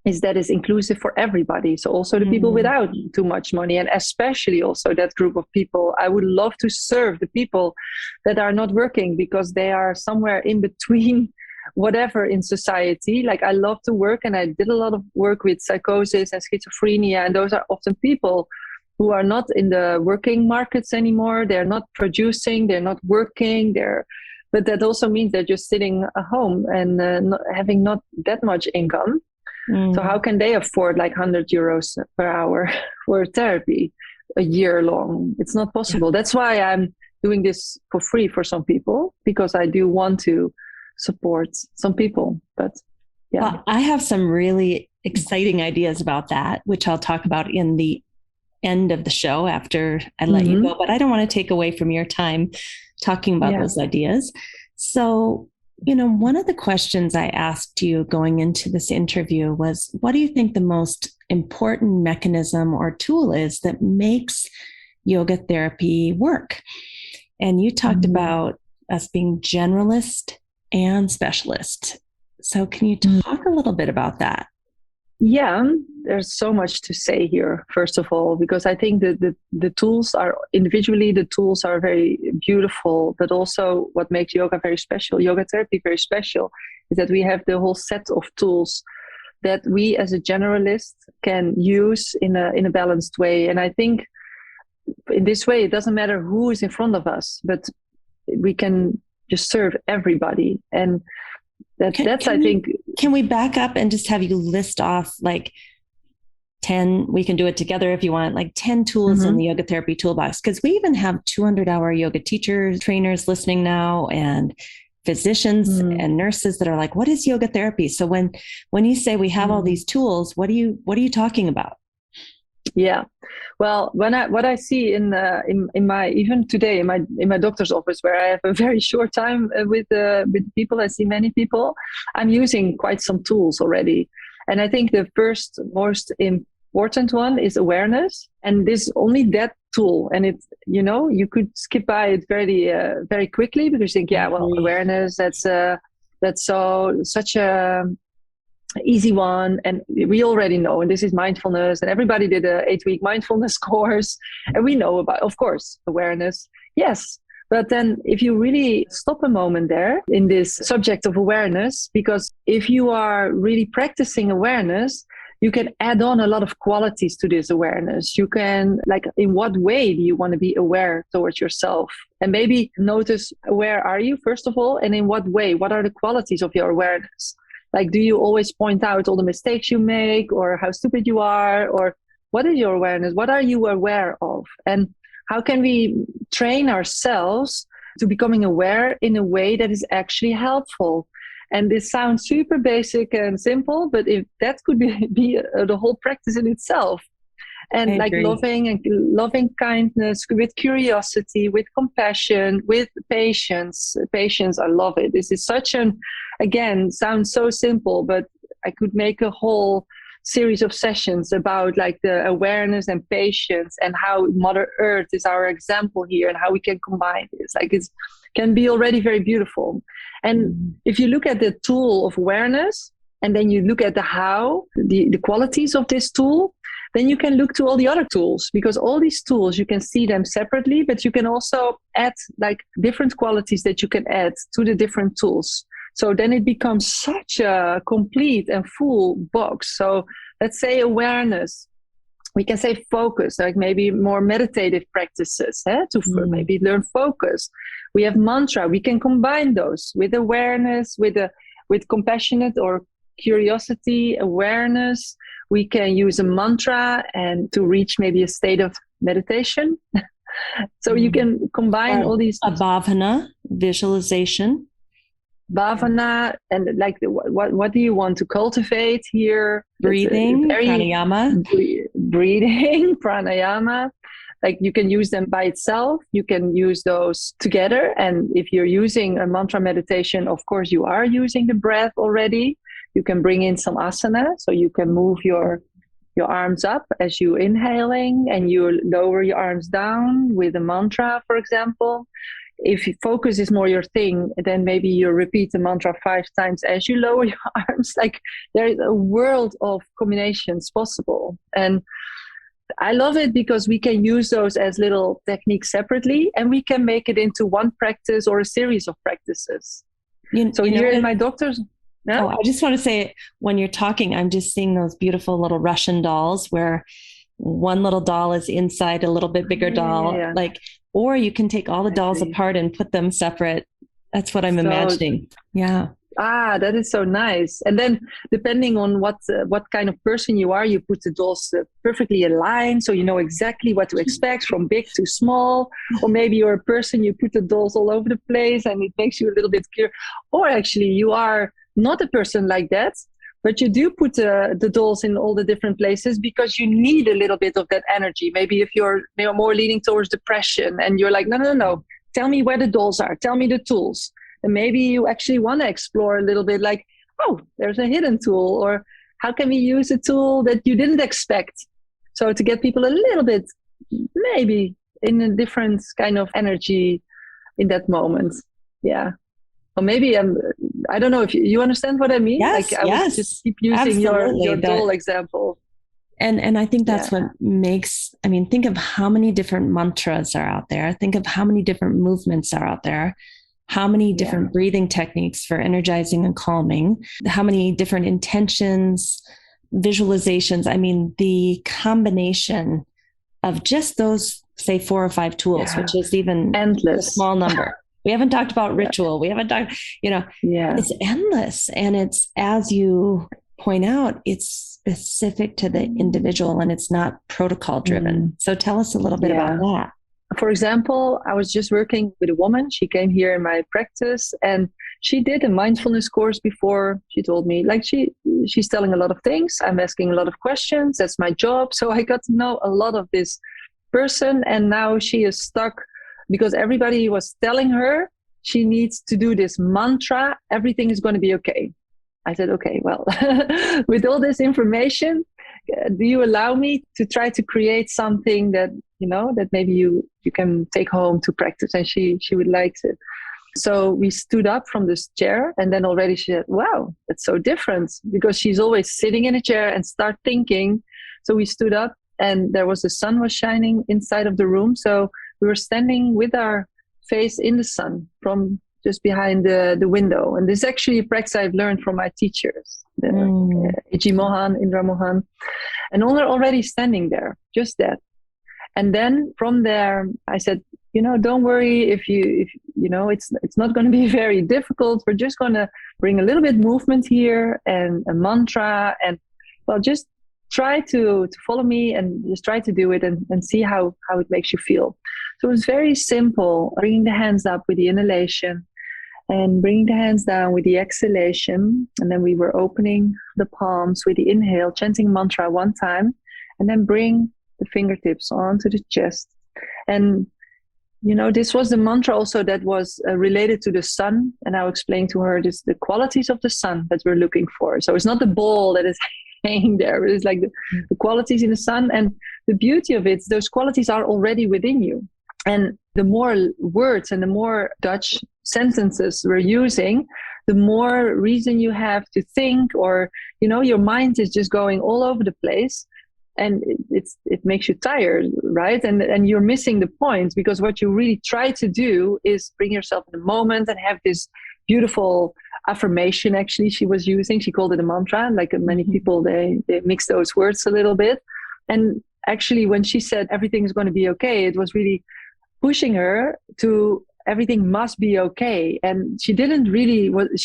is that it's inclusive for everybody. So also the people without too much money, and especially also that group of people. I would love to serve the people that are not working because they are somewhere in between whatever in society. Like I love to work, and I did a lot of work with psychosis and schizophrenia, and those are often people who are not in the working markets anymore. They're not producing, they're not working, but that also means they're just sitting at home and not having not that much income. So how can they afford like 100 euros per hour for therapy a year long? It's not possible. Yeah. That's why I'm doing this for free for some people, because I do want to support some people. But yeah. Well, I have some really exciting ideas about that, which I'll talk about in the end of the show after I let you go. But I don't want to take away from your time talking about those ideas. So, one of the questions I asked you going into this interview was, what do you think the most important mechanism or tool is that makes yoga therapy work? And you talked about us being generalist and specialist. So can you talk a little bit about that? Yeah, there's so much to say here, first of all, because I think that the tools are individually, the tools are very beautiful, but also what makes yoga very special, yoga therapy very special, is that we have the whole set of tools that we as a generalist can use in a balanced way. And I think in this way, it doesn't matter who is in front of us, but we can just serve everybody. And can we back up and just have you list off like 10, we can do it together if you want, like 10 tools in the yoga therapy toolbox? Because we even have 200-hour yoga teachers, trainers listening now, and physicians and nurses that are like, what is yoga therapy? So when you say we have all these tools, what are you talking about? Yeah, well, what I see in my, even today in my doctor's office, where I have a very short time with people, I see many people. I'm using quite some tools already, and I think the first most important one is awareness, and this only that tool, and it's you could skip by it very very quickly, because you think, awareness, that's such a easy one, and we already know, and this is mindfulness, and everybody did a 8-week mindfulness course, and we know about, of course, awareness. Yes, but then if you really stop a moment there in this subject of awareness, because if you are really practicing awareness, you can add on a lot of qualities to this awareness. You can, like, in what way do you want to be aware towards yourself? And maybe notice, where are you, first of all, and in what way? What are the qualities of your awareness? Like, do you always point out all the mistakes you make, or how stupid you are? Or what is your awareness? What are you aware of? And how can we train ourselves to becoming aware in a way that is actually helpful? And this sounds super basic and simple, but if that could be the whole practice in itself. And like loving kindness, with curiosity, with compassion, with patience. Patience, I love it. This is such again, sounds so simple, but I could make a whole series of sessions about like the awareness and patience, and how Mother Earth is our example here, and how we can combine this. Like, it can be already very beautiful. And if you look at the tool of awareness, and then you look at the qualities of this tool, then you can look to all the other tools, because all these tools, you can see them separately, but you can also add like different qualities that you can add to the different tools. So then it becomes such a complete and full box. So let's say awareness. We can say focus, like maybe more meditative practices to maybe learn focus. We have mantra. We can combine those with awareness, with compassionate or curiosity, awareness. We can use a mantra and to reach maybe a state of meditation. So you can combine all these. A bhavana, visualization. Bhavana, and like what do you want to cultivate here? Breathing, pranayama. Breathing, pranayama. Like, you can use them by itself. You can use those together. And if you're using a mantra meditation, of course, you are using the breath already. You can bring in some asana, so you can move your arms up as you inhaling, and you lower your arms down with a mantra, for example. if focus is more your thing, then maybe you repeat the mantra 5 times as you lower your arms. Like there is a world of combinations possible. And I love it because we can use those as little techniques separately, and we can make it into one practice or a series of practices. So here in my doctor's... Yeah? Oh, I just want to say, when you're talking, I'm just seeing those beautiful little Russian dolls where one little doll is inside a little bit bigger doll. Yeah. Like, or you can take all the dolls apart and put them separate. That's what I'm imagining. Yeah. That is so nice. And then depending on what kind of person you are, you put the dolls perfectly aligned, so you know exactly what to expect from big to small. Or maybe you're a person, you put the dolls all over the place and it makes you a little bit clear. Or actually you are not a person like that, but you do put the dolls in all the different places because you need a little bit of that energy. Maybe if you're more leaning towards depression and you're like, no, tell me where the dolls are, tell me the tools. And maybe you actually want to explore a little bit like, oh, there's a hidden tool, or how can we use a tool that you didn't expect? So to get people a little bit, maybe in a different kind of energy in that moment. Yeah. Or maybe I don't know if you understand what I mean. Yes, like I yes, would just keep using your doll example. And I think that's what makes, think of how many different mantras are out there. Think of how many different movements are out there. How many different breathing techniques for energizing and calming, how many different intentions, visualizations. The combination of just those, say, 4 or 5 tools, which is even endless, a small number. We haven't talked about ritual. We haven't talked, it's endless. And it's, as you point out, it's specific to the individual and it's not protocol driven. So tell us a little bit about that. For example, I was just working with a woman. She came here in my practice and she did a mindfulness course before. She told me, like, she's telling a lot of things. I'm asking a lot of questions. That's my job. So I got to know a lot of this person. And now she is stuck because everybody was telling her she needs to do this mantra. Everything is going to be okay. I said, okay, well, with all this information, do you allow me to try to create something that, that maybe you can take home to practice? And she would like it. So we stood up from this chair and then already she said, wow, that's so different, because she's always sitting in a chair and start thinking. So we stood up and the sun was shining inside of the room. So we were standing with our face in the sun from just behind the window. And this is actually a practice I've learned from my teachers, E.G. Mohan, Indra Mohan. And already standing there, just that. And then from there, I said, don't worry if it's not going to be very difficult. We're just going to bring a little bit movement here and a mantra. And well, just try to follow me and just try to do it and see how it makes you feel. So it was very simple, bringing the hands up with the inhalation and bringing the hands down with the exhalation. And then we were opening the palms with the inhale, chanting mantra 1 time, and then bring the fingertips onto the chest. And, this was the mantra also that was related to the sun. And I'll explain to her the qualities of the sun that we're looking for. So it's not the ball that is hanging there. It's like the qualities in the sun. And the beauty of it, those qualities are already within you. And the more words and the more Dutch sentences we're using, the more reason you have to think, or, your mind is just going all over the place and it makes you tired, right? And you're missing the point, because what you really try to do is bring yourself in the moment and have this beautiful affirmation. Actually, she was using, she called it a mantra. Like many people, they mix those words a little bit. And actually, when she said everything is going to be okay, it was really pushing her to everything must be okay. And she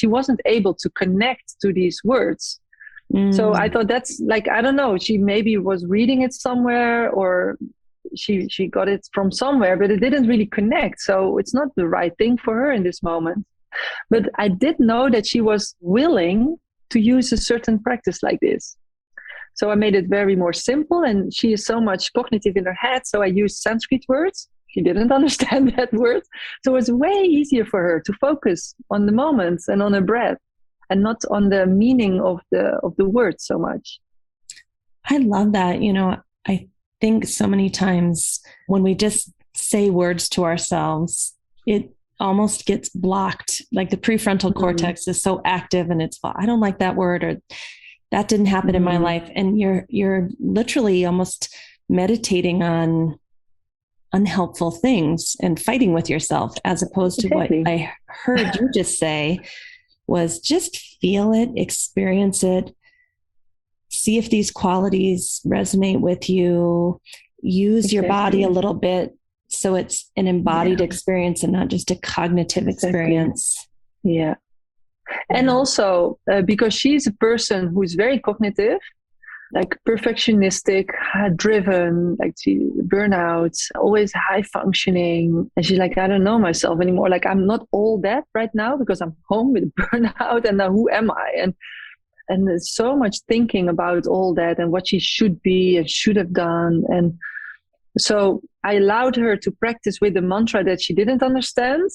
wasn't able to connect to these words. So I thought that's like, I don't know, she maybe was reading it somewhere, or she got it from somewhere, but it didn't really connect. So it's not the right thing for her in this moment. But I did know that she was willing to use a certain practice like this. So I made it very more simple, and she is so much cognitive in her head. So I used Sanskrit words. She didn't understand that word. So it's way easier for her to focus on the moments and on her breath, and not on the meaning of the word so much. I love that. I think so many times when we just say words to ourselves, it almost gets blocked. Like the prefrontal cortex is so active and I don't like that word, or that didn't happen in my life. And you're literally almost meditating on unhelpful things and fighting with yourself, as opposed to what I heard you just say was just feel it, experience it, see if these qualities resonate with you, use your body a little bit so it's an embodied experience and not just a cognitive experience. Yeah. And also because she's a person who is very cognitive, like perfectionistic, driven, like she burnout, always high functioning. And she's like, I don't know myself anymore. Like, I'm not all that right now because I'm home with burnout. And now who am I? And there's so much thinking about all that and what she should be and should have done. And so I allowed her to practice with the mantra that she didn't understand.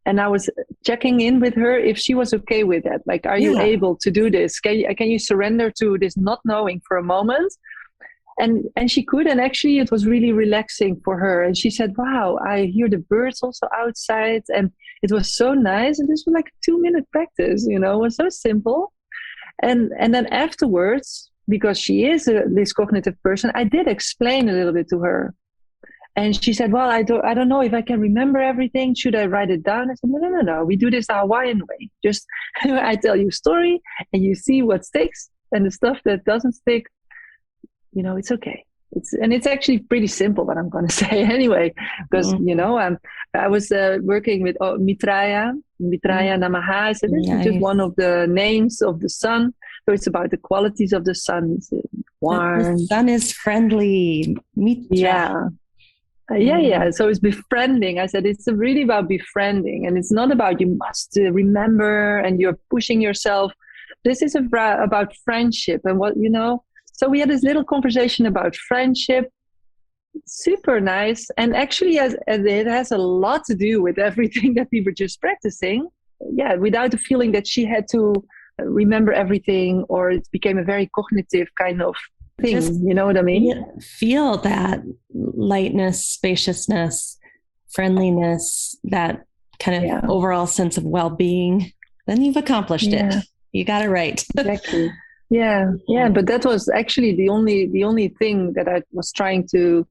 And I was checking in with her if she was okay with that. Like, are you able to do this? Can you surrender to this not knowing for a moment? And she could. And actually, it was really relaxing for her. And she said, wow, I hear the birds also outside. And it was so nice. And this was like a 2-minute practice, it was so simple. And then afterwards, because she is this cognitive person, I did explain a little bit to her. And she said, well, I don't know if I can remember everything. Should I write it down? I said, no. We do this the Hawaiian way. Just I tell you a story and you see what sticks, and the stuff that doesn't stick, it's okay. It's actually pretty simple, what I'm going to say anyway, because, I was working with Mitraya Namaha. So this is just one of the names of the sun. So it's about the qualities of the sun. It's warm. The sun is friendly. Mitra. Yeah. So it's befriending. I said it's really about befriending, and it's not about you must remember and you're pushing yourself. This is about friendship and what. So we had this little conversation about friendship. Super nice, and actually, as it has a lot to do with everything that we were just practicing. Yeah, without the feeling that she had to remember everything, or it became a very cognitive kind of thing. Just, you know what I mean? Feel that lightness, spaciousness, friendliness, that kind of overall sense of well-being. Then you've accomplished it. You got it right. Exactly. Yeah. But that was actually the only thing that I was trying to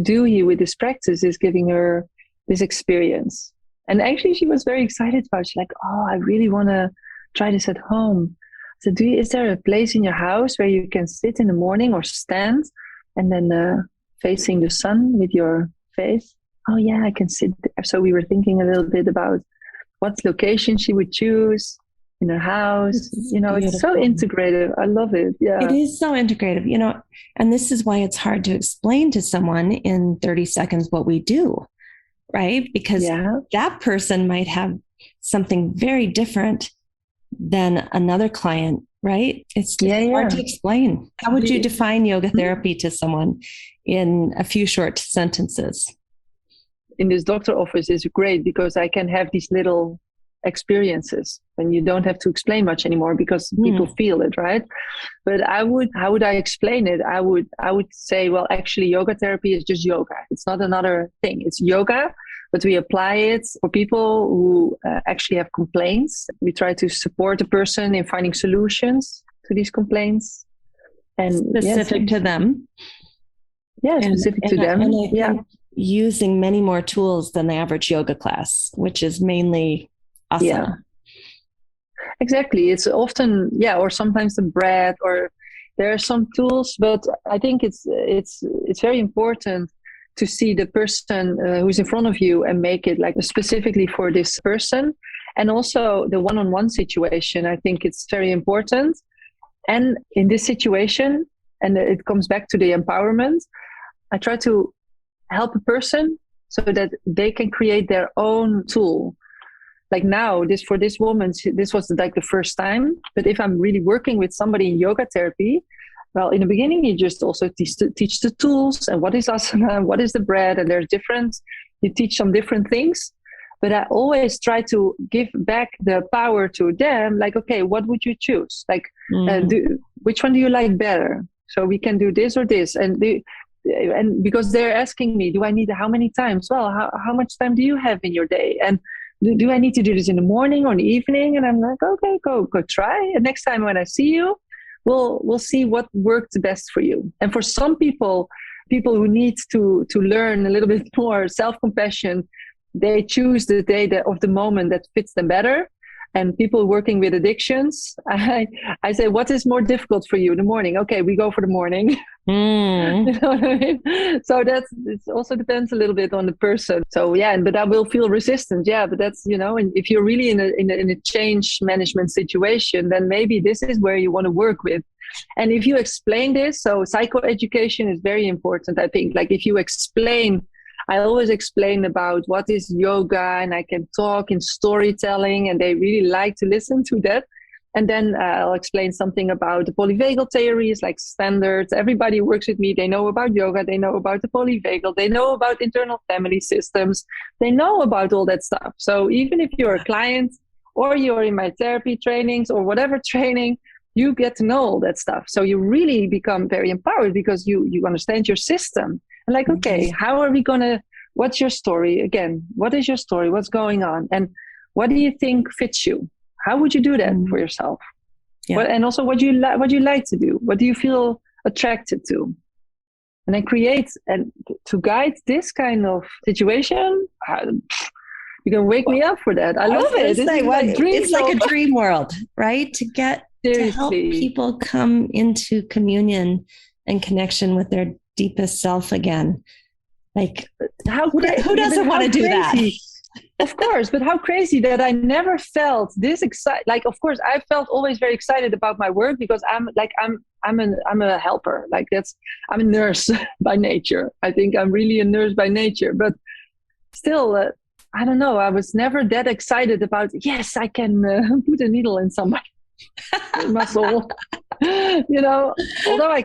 do here with this practice, is giving her this experience. And actually, she was very excited about it. She's like, oh, I really want to try this at home. So is there a place in your house where you can sit in the morning or stand and then facing the sun with your face? Oh yeah, I can sit there. So we were thinking a little bit about what location she would choose in her house. It's so integrative. I love it. Yeah. It is so integrative, and this is why it's hard to explain to someone in 30 seconds what we do, right? Because that person might have something very different than another client, right? It's hard to explain. How would you define yoga therapy to someone in a few short sentences? In this doctor office is great because I can have these little experiences and you don't have to explain much anymore because people feel it, right? But how would I explain it? I would say, well, actually yoga therapy is just yoga. It's not another thing. It's yoga, but we apply it for people who actually have complaints. We try to support the person in finding solutions to these complaints. And specific to them. Yeah, specific to them. And using many more tools than the average yoga class, which is mainly asana. Yeah. Exactly. It's often, or sometimes the breath, or there are some tools, but I think it's very important to see the person who's in front of you and make it like specifically for this person. And also the one-on-one situation, I think it's very important. And in this situation, and it comes back to the empowerment, I try to help a person so that they can create their own tool. Like now, for this woman, this was like the first time. But if I'm really working with somebody in yoga therapy, well, in the beginning, you just also teach the tools and what is asana and what is the breath. And you teach some different things. But I always try to give back the power to them. Like, okay, what would you choose? Like, which one do you like better? So we can do this or this. And because they're asking me, do I need how many times? Well, how much time do you have in your day? And do I need to do this in the morning or in the evening? And I'm like, okay, go try. And next time when I see you, we'll see what worked best for you. And for some people who need to learn a little bit more self-compassion, they choose the day of the moment that fits them better. And people working with addictions, I say, what is more difficult for you? The morning. Okay, we go for the morning. You know what I mean? So it also depends a little bit on the person. So yeah, but I will feel resistant. Yeah, but that's, and if you're really in a change management situation, then maybe this is where you want to work with. And if you explain this, so psychoeducation is very important, I think. Like if you explain, I always explain about what is yoga, and I can talk in storytelling, and they really like to listen to that. And then I'll explain something about the polyvagal theories, like standards. Everybody who works with me, they know about yoga, they know about the polyvagal, they know about internal family systems, they know about all that stuff. So even if you're a client or you're in my therapy trainings or whatever training, you get to know all that stuff. So you really become very empowered because you understand your system. And like, okay, how are we what's your story? Again, what is your story? What's going on? And what do you think fits you? How would you do that for yourself? Yeah. And also what you like to do? What do you feel attracted to? And then create, and to guide this kind of situation, you can wake me up for that. I love it. It's like a dream world, right? To help people come into communion and connection with their deepest self again. Like, who doesn't want to do that? Of course, but how crazy that I never felt this excited. Like, of course, I felt always very excited about my work because I'm a helper. Like I'm a nurse by nature. I think I'm really a nurse by nature, but still, I don't know. I was never that excited about, yes, I can put a needle in somebody. My soul, although I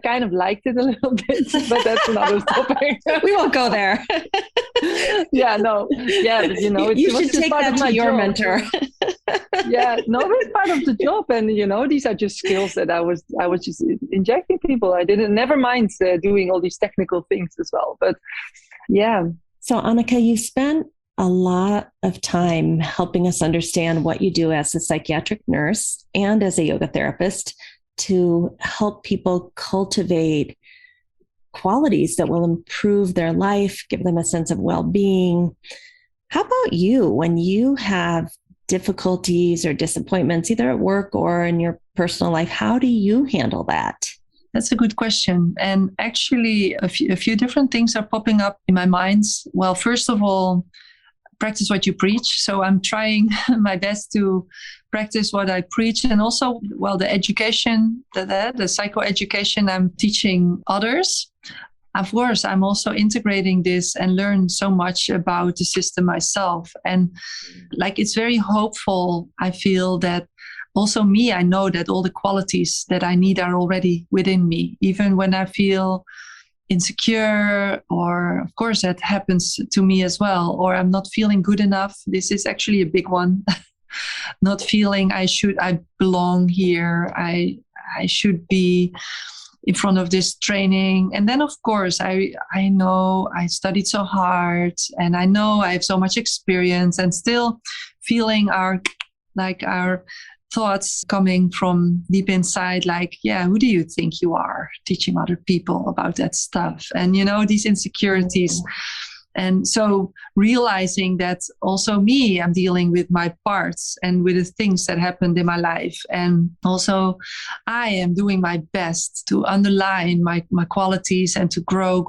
kind of liked it a little bit, but that's another topic. We won't go there. But you should take that to your mentor. It's part of the job, and these are just skills that I was just injecting people. I never mind doing all these technical things as well, but yeah. So Anneke, you spent a lot of time helping us understand what you do as a psychiatric nurse and as a yoga therapist to help people cultivate qualities that will improve their life, give them a sense of well-being. How about you when you have difficulties or disappointments, either at work or in your personal life? How do you handle that? That's a good question. And actually, a few different things are popping up in my mind. Well, first of all, practice what you preach. So I'm trying my best to practice what I preach. And also, the education, the psychoeducation I'm teaching others. Of course, I'm also integrating this and learn so much about the system myself. And it's very hopeful. I feel that also I know that all the qualities that I need are already within me, even when I feel insecure, or of course that happens to me as well, or I'm not feeling good enough. This is actually a big one. Not feeling I belong here. I should be in front of this training. And then of course I know I studied so hard, and I know I have so much experience, and still feeling our thoughts coming from deep inside, who do you think you are, teaching other people about that stuff? And, these insecurities. And so realizing that also I'm dealing with my parts and with the things that happened in my life. And also I am doing my best to underline my qualities and to grow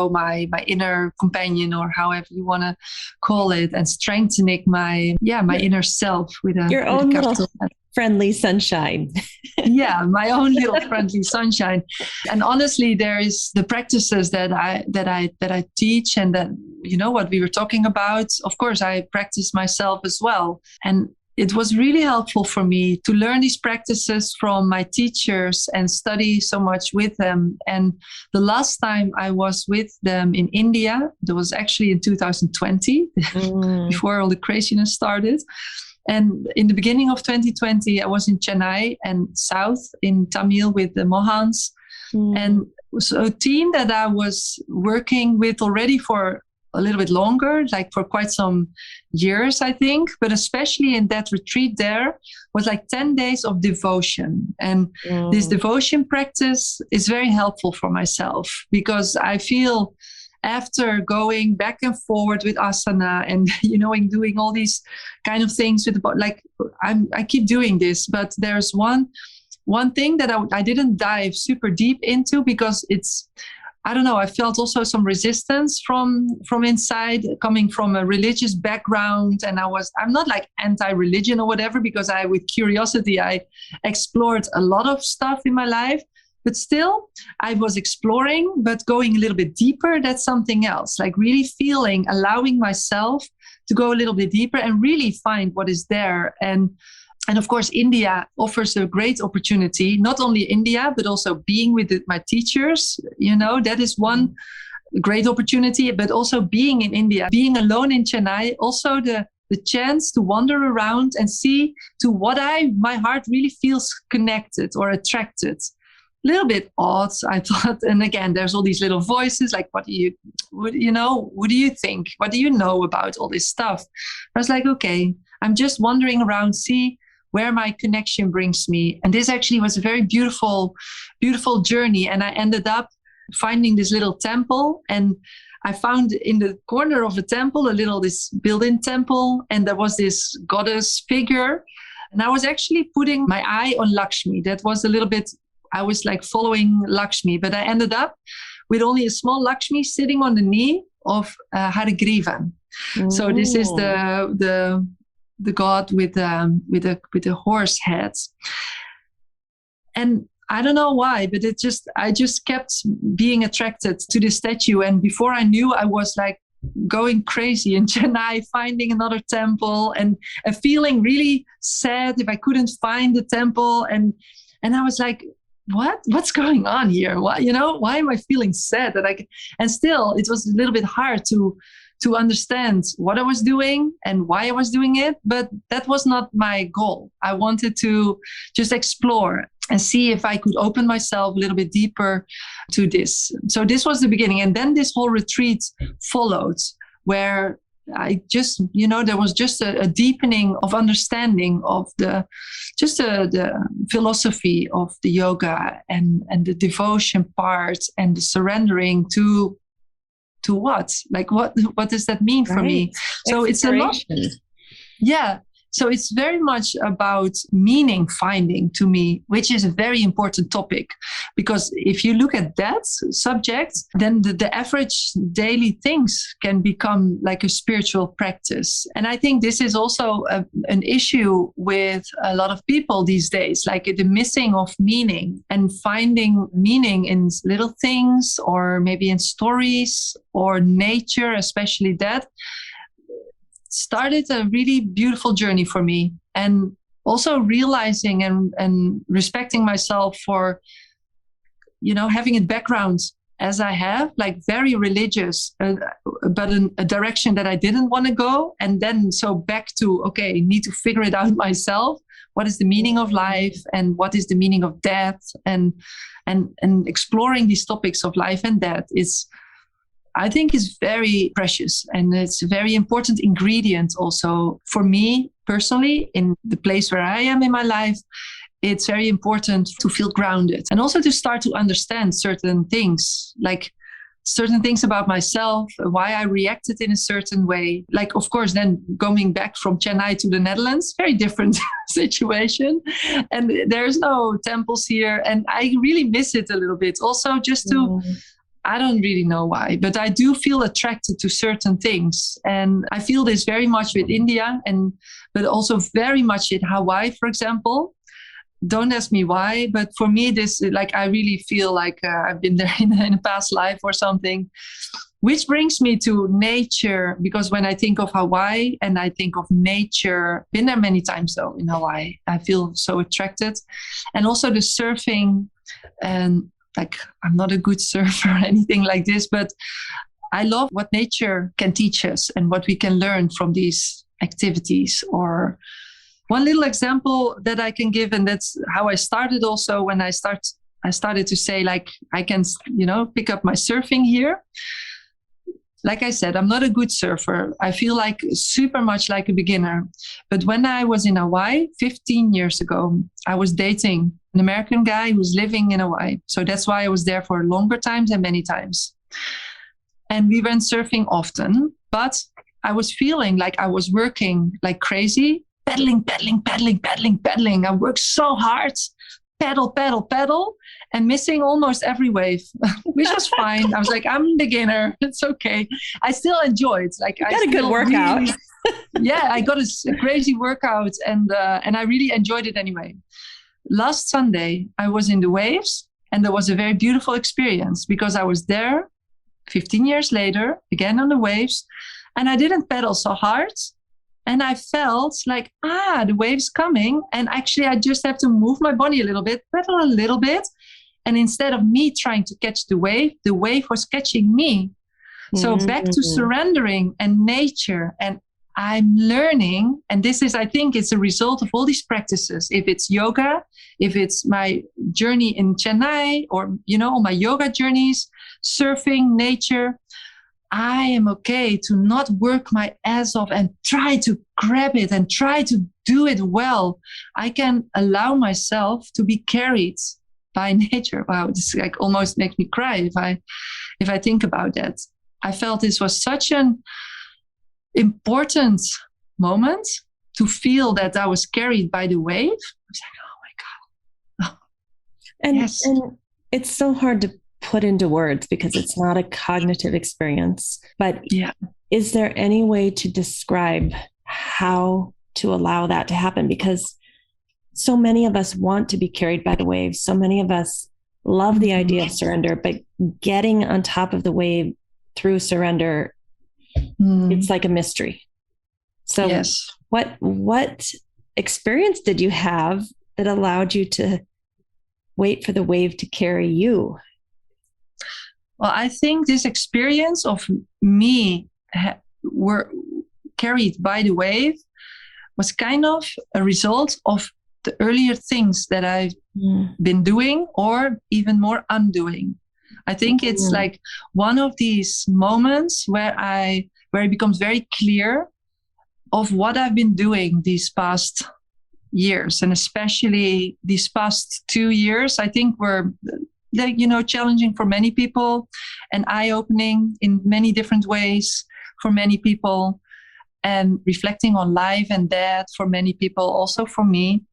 my inner companion, or however you want to call it, and strengthening my inner self with your own little friendly sunshine. Yeah, my own little friendly sunshine. And honestly, there is the practices that I teach, and that what we were talking about. Of course, I practice myself as well, and it was really helpful for me to learn these practices from my teachers and study so much with them. And the last time I was with them in India, that was actually in 2020, before all the craziness started. And in the beginning of 2020, I was in Chennai and South in Tamil with the Mohans. And so a team that I was working with already for a little bit longer, like for quite some years, I think. But especially in that retreat there was like 10 days of devotion. And this devotion practice is very helpful for myself, because I feel after going back and forward with asana and, and doing all these kind of things with the body, like I keep doing this, but there's one thing that I didn't dive super deep into, because I don't know, I felt also some resistance from inside, coming from a religious background. And I'm not like anti-religion or whatever, because with curiosity, I explored a lot of stuff in my life. But still, I was exploring, but going a little bit deeper, that's something else. Like really allowing myself to go a little bit deeper and really find what is there. And of course, India offers a great opportunity, not only India, but also being with my teachers. That is one great opportunity, but also being in India, being alone in Chennai, also the chance to wander around and see to what my heart really feels connected or attracted. A little bit odd, I thought. And again, there's all these little voices like, what do you think? What do you know about all this stuff? I was like, okay, I'm just wandering around, see where my connection brings me. And this actually was a very beautiful, beautiful journey. And I ended up finding this little temple, and I found in the corner of the temple, this built-in temple, and there was this goddess figure. And I was actually putting my eye on Lakshmi. That was a little bit, I was like following Lakshmi, but I ended up with only a small Lakshmi sitting on the knee of Harigrivan. So this is the god with the horse head. And I don't know why, but I just kept being attracted to the statue. And before I knew, I was like going crazy in Chennai, finding another temple and feeling really sad if I couldn't find the temple. And I was like, what's going on here? Why am I feeling sad and still it was a little bit hard to understand what I was doing and why I was doing it. But that was not my goal. I wanted to just explore and see if I could open myself a little bit deeper to this. So this was the beginning. And then this whole retreat followed, where I just, there was just a deepening of understanding of the philosophy of the yoga and the devotion part and the surrendering to what? Like, what does that mean for me? So it's a lot. Yeah. So it's very much about meaning finding to me, which is a very important topic, because if you look at that subject, then the average daily things can become like a spiritual practice. And I think this is also an issue with a lot of people these days, like the missing of meaning and finding meaning in little things or maybe in stories or nature, especially that. Started a really beautiful journey for me, and also realizing and respecting myself for, having a background as I have, like very religious, but in a direction that I didn't want to go. And then so back to, okay, need to figure it out myself. What is the meaning of life and what is the meaning of death? And exploring these topics of life and death I think is very precious, and it's a very important ingredient also for me personally in the place where I am in my life. It's very important to feel grounded and also to start to understand certain things, like certain things about myself, why I reacted in a certain way. Like, of course, then going back from Chennai to the Netherlands, very different situation. And there's no temples here. And I really miss it a little bit. Also, just to... I don't really know why, but I do feel attracted to certain things. And I feel this very much with India, but also very much in Hawaii, for example. Don't ask me why, but for me, this, like, I really feel like I've been there in a past life or something, which brings me to nature. Because when I think of Hawaii and I think of nature, been there many times though in Hawaii, I feel so attracted. And also the surfing, and like, I'm not a good surfer or anything like this, but I love what nature can teach us and what we can learn from these activities. Or one little example that I can give, and that's how I started also when I started to say, like, I can, pick up my surfing here. like I said, I'm not a good surfer. I feel like super much like a beginner. But when I was in Hawaii 15 years ago, I was dating an American guy who was living in Hawaii. So that's why I was there for longer times and many times. And we went surfing often, but I was feeling like I was working like crazy, paddling. I worked so hard, paddle, and missing almost every wave, which was fine. I was like, I'm a beginner. It's okay. I still enjoyed. Like, I got a good workout. Really, yeah, I got a crazy workout, and I really enjoyed it anyway. Last Sunday, I was in the waves, and there was a very beautiful experience because I was there 15 years later, again on the waves, and I didn't paddle so hard. And I felt like, the wave's coming. And actually, I just have to move my body a little bit, pedal a little bit. And instead of me trying to catch the wave was catching me. So back to surrendering and nature. And I'm learning, and this is, I think it's a result of all these practices. If it's yoga, if it's my journey in Chennai, or, all my yoga journeys, surfing, nature, I am okay to not work my ass off and try to grab it and try to do it well. I can allow myself to be carried by nature. Wow, this like almost makes me cry if I think about that. I felt this was such an important moment to feel that I was carried by the wave. I was like, oh my God. And, yes. And it's so hard to put into words because it's not a cognitive experience. But is there any way to describe how to allow that to happen? Because so many of us want to be carried by the waves. So many of us love the idea of surrender, but getting on top of the wave through surrender, it's like a mystery. So what experience did you have that allowed you to wait for the wave to carry you? Well, I think this experience of me were carried by the wave was kind of a result of the earlier things that I've been doing, or even more undoing. I think it's like one of these moments where it becomes very clear of what I've been doing these past years, and especially these past 2 years, I think were challenging for many people and eye-opening in many different ways for many people, and reflecting on life and death for many people, also for me.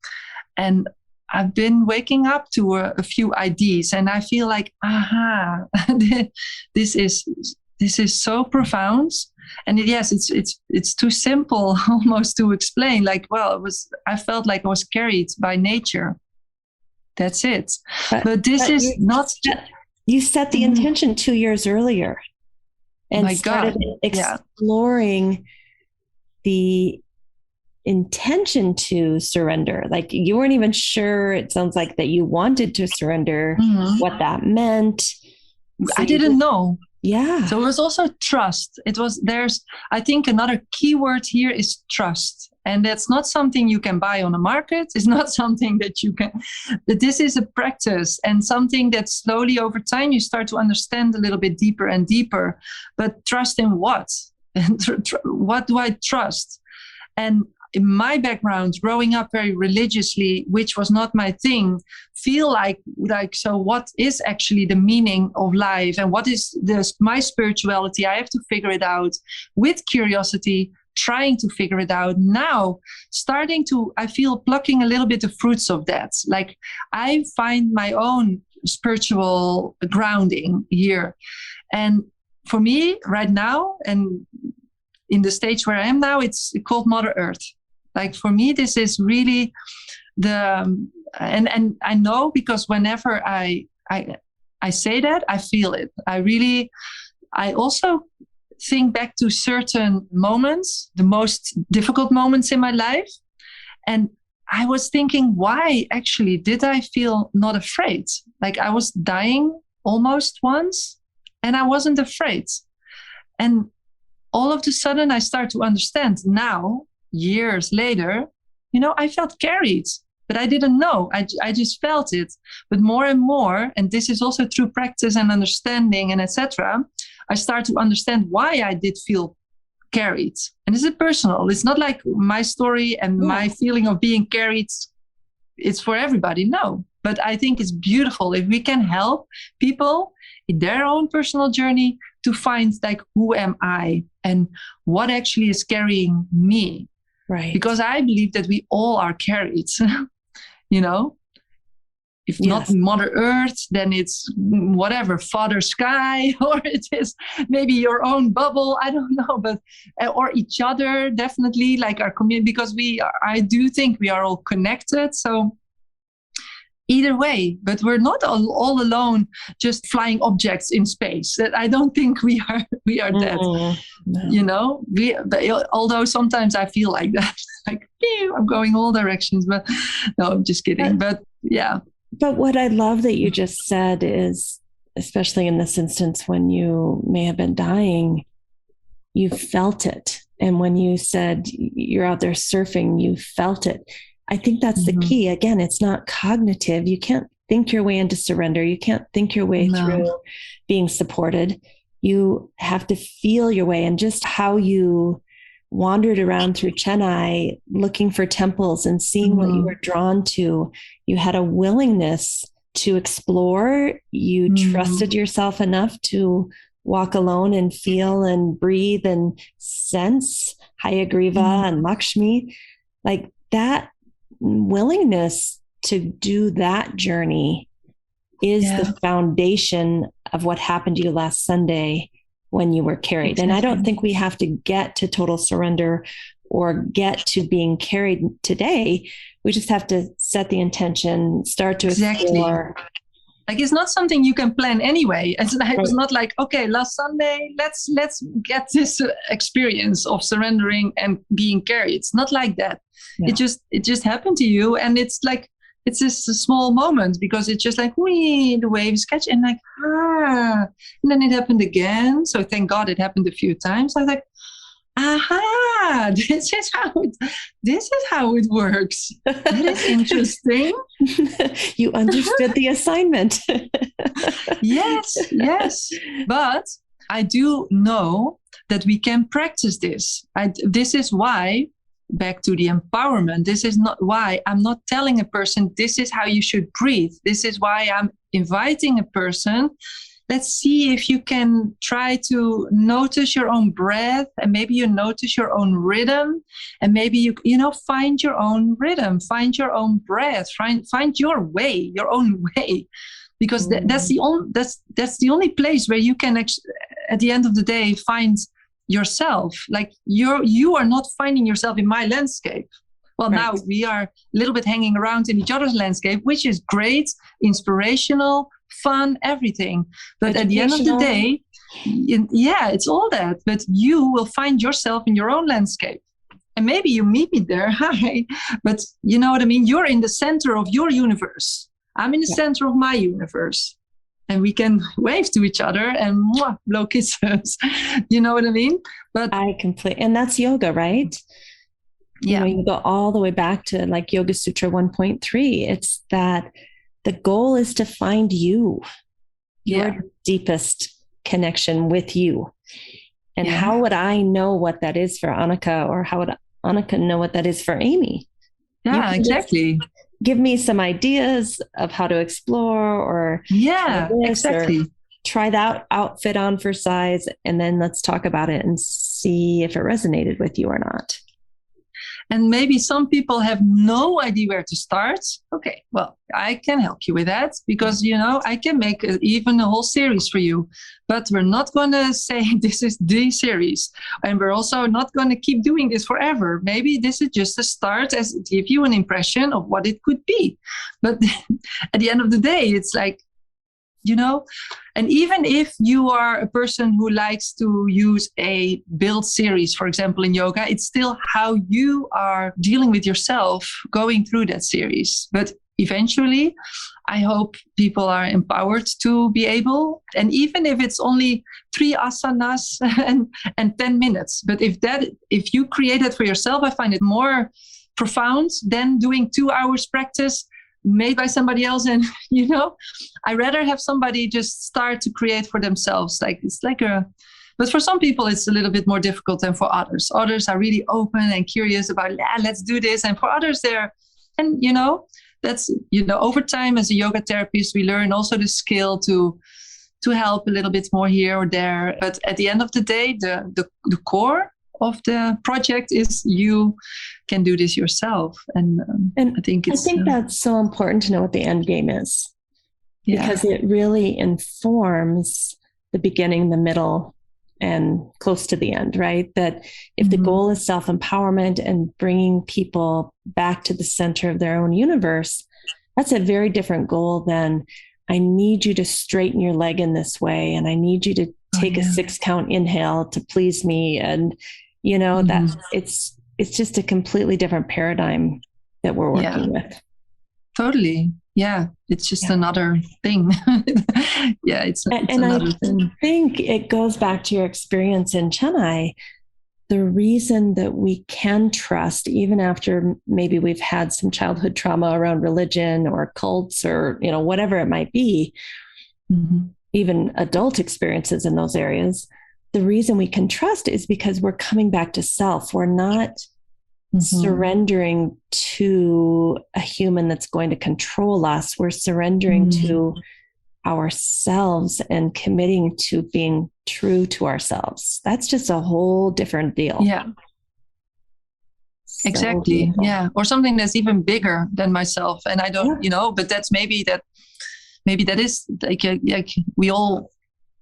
And I've been waking up to a few ideas, and I feel like, this is so profound. And yes, it's too simple almost to explain. Like, I felt like I was carried by nature. That's it. But this is not. You set the intention 2 years earlier, and started exploring the intention to surrender. Like, you weren't even sure. It sounds like that you wanted to surrender, what that meant. So I didn't know. Yeah. So it was also trust. I think another key word here is trust. And that's not something you can buy on the market. It's not something that but this is a practice, and something that slowly over time you start to understand a little bit deeper and deeper. But trust in what? And what do I trust? And in my background, growing up very religiously, which was not my thing, feel like, so what is actually the meaning of life? And what is my spirituality? I have to figure it out with curiosity, trying to figure it out now, I feel plucking a little bit of fruits of that. Like, I find my own spiritual grounding here. And for me right now, and in the stage where I am now, it's called Mother Earth. Like, for me, this is really and I know, because whenever I say that, I feel it. I also think back to certain moments, the most difficult moments in my life. And I was thinking, why actually did I feel not afraid? Like, I was dying almost once and I wasn't afraid. And all of a sudden I start to understand now, years later, I felt carried. but I didn't know. I just felt it. But more and more, and this is also through practice and understanding and etc., I start to understand why I did feel carried. And this is personal. It's not like my story and my feeling of being carried, it's for everybody. No. But I think it's beautiful if we can help people in their own personal journey to find like, who am I and what actually is carrying me? Right. Because I believe that we all are carried, you know, if not Mother Earth, then it's whatever, Father Sky, or it is maybe your own bubble. I don't know, but, or each other, definitely, like our community, because I do think we are all connected. So either way, but we're not all alone, just flying objects in space. That I don't think we are that. No. You know, although sometimes I feel like that, like I'm going all directions, but no, I'm just kidding. But yeah. But what I love that you just said is, especially in this instance when you may have been dying, you felt it. And when you said you're out there surfing, you felt it. I think that's the key. Again, it's not cognitive. You can't think your way into surrender. You can't think your way through being supported. You have to feel your way. And just how you wandered around through Chennai looking for temples and seeing what you were drawn to. You had a willingness to explore. You trusted yourself enough to walk alone and feel and breathe and sense Hayagriva and Lakshmi. Like that willingness to do that journey is the foundation of what happened to you last Sunday when you were carried. Exactly. And I don't think we have to get to total surrender or get to being carried today. We just have to set the intention, start to explore. Like it's not something you can plan anyway. It's not like, okay, last Sunday, let's get this experience of surrendering and being carried. It's not like that. Yeah. It just happened to you, and it's like it's just a small moment because it's just like the waves catch and like and then it happened again. So thank God it happened a few times. I was like, aha, this is how it works. That is interesting. You understood the assignment. Yes. But I do know that we can practice this. This is why, back to the empowerment, this is not why I'm not telling a person this is how you should breathe. This is why I'm inviting a person. Let's see if you can try to notice your own breath, and maybe you notice your own rhythm, and maybe you find your own rhythm, find your own breath, find your way, your own way, because that's the only place where you can actually, at the end of the day, find yourself. Like you are not finding yourself in my landscape. Well, right. Now we are a little bit hanging around in each other's landscape, which is great, inspirational, fun, everything. But at the end of the day, it's all that. But you will find yourself in your own landscape. And maybe you meet me there. Hi. But you know what I mean? You're in the center of your universe. I'm in the center of my universe. And we can wave to each other and blow kisses. You know what I mean? But I completely, and that's yoga, right? Yeah. You go all the way back to like Yoga Sutra 1.3. It's that the goal is to find your deepest connection with you. And how would I know what that is for Anneke, or how would Anneke know what that is for Amy? Yeah, exactly. Give me some ideas of how to explore, or exactly. Or try that outfit on for size, and then let's talk about it and see if it resonated with you or not. And maybe some people have no idea where to start. Okay, well, I can help you with that because, I can make even a whole series for you. But we're not going to say this is the series. And we're also not going to keep doing this forever. Maybe this is just a start as give you an impression of what it could be. But at the end of the day, it's like, and even if you are a person who likes to use a build series, for example, in yoga, it's still how you are dealing with yourself going through that series. But eventually, I hope people are empowered to be able, and even if it's only 3 asanas and 10 minutes, but if you create it for yourself, I find it more profound than doing 2 hours practice made by somebody else. And, I rather have somebody just start to create for themselves. But for some people, it's a little bit more difficult than for others. Others are really open and curious about, let's do this. And for others, that's, over time as a yoga therapist, we learn also the skill to help a little bit more here or there. But at the end of the day, the core of the project is you can do this yourself. And I think that's so important to know what the end game is, because it really informs the beginning, the middle, and close to the end, right? That if the goal is self-empowerment and bringing people back to the center of their own universe, that's a very different goal than I need you to straighten your leg in this way, and I need you to take a 6-count inhale to please me. And, that it's just a completely different paradigm that we're working with. Totally. Yeah. It's just another thing. It's another thing. I think it goes back to your experience in Chennai. The reason that we can trust, even after maybe we've had some childhood trauma around religion or cults or, whatever it might be, even adult experiences in those areas, the reason we can trust is because we're coming back to self. We're not surrendering to a human that's going to control us. We're surrendering to ourselves and committing to being true to ourselves. That's just a whole different deal. Yeah. So exactly. Beautiful. Yeah. Or something that's even bigger than myself. And I don't, but that's maybe that is like we all,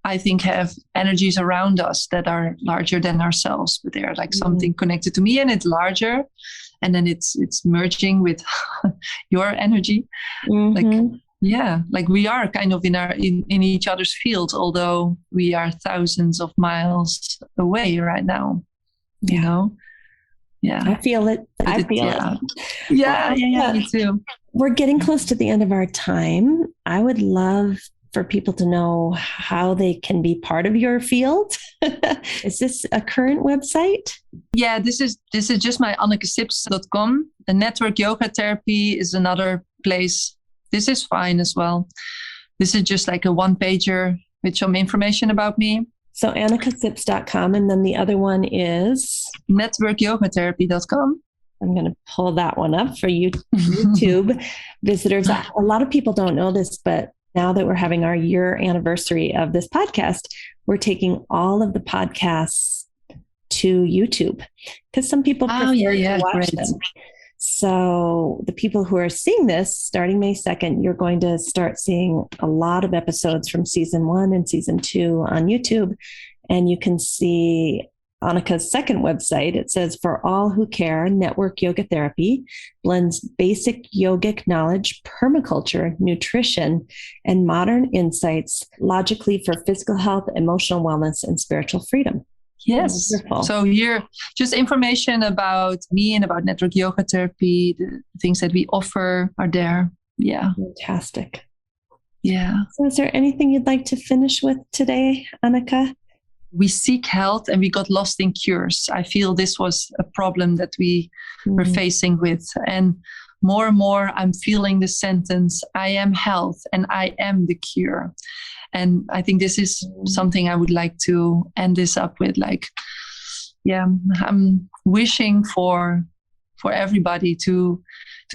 I think, have energies around us that are larger than ourselves, but they are like something connected to me, and it's larger, and then it's merging with your energy. Like we are kind of in each other's field, although we are thousands of miles away right now. Yeah. I feel it. I feel it. Yeah, me too. We're getting close to the end of our time. I would love for people to know how they can be part of your field. Is this a current website? Yeah, this is just my AnnekeSips.com. The network yoga therapy is another place. This is fine as well. This is just like a one-pager with some information about me. So AnnekeSips.com, and then the other one is? networkyogatherapy.com. I'm going to pull that one up for you YouTube visitors. A lot of people don't know this, but now that we're having our year anniversary of this podcast, we're taking all of the podcasts to YouTube because some people prefer to watch them. So the people who are seeing this starting May 2nd, you're going to start seeing a lot of episodes from season 1 and season 2 on YouTube. And you can see Anneke's second website. It says, "For all who care, network yoga therapy blends basic yogic knowledge, permaculture, nutrition, and modern insights logically for physical health, emotional wellness, and spiritual freedom." Yes. Wonderful. So here, just information about me and about network yoga therapy, the things that we offer are there. Yeah. Fantastic. Yeah. So is there anything you'd like to finish with today, Anneke? We seek health and we got lost in cures. I feel this was a problem that we were facing with. And more, I'm feeling the sentence, I am health and I am the cure. And I think this is something I would like to end this up with. I'm wishing for everybody to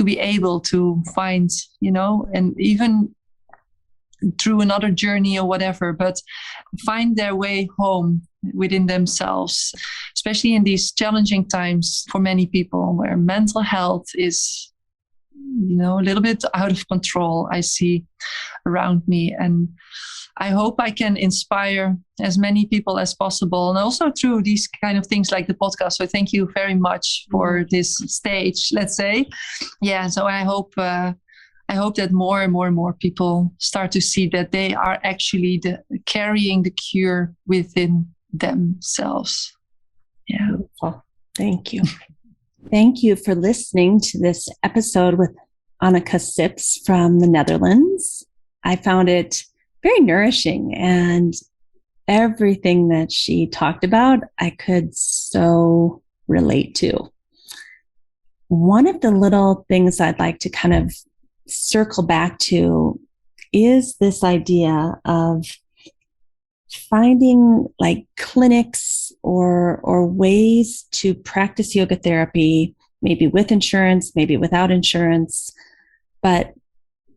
be able to find, and even through another journey or whatever, but find their way home within themselves, especially in these challenging times for many people where mental health is, a little bit out of control, I see around me. And I hope I can inspire as many people as possible, and also through these kind of things like the podcast. So thank you very much for this stage, let's say. Yeah, so I hope that more and more people start to see that they are actually carrying the cure within themselves. Yeah. Beautiful. Thank you. Thank you for listening to this episode with Anneke Sips from the Netherlands. I found it very nourishing, and everything that she talked about, I could so relate to. one of the little things I'd like to kind of circle back to is this idea of finding like clinics or ways to practice yoga therapy, maybe with insurance, maybe without insurance, but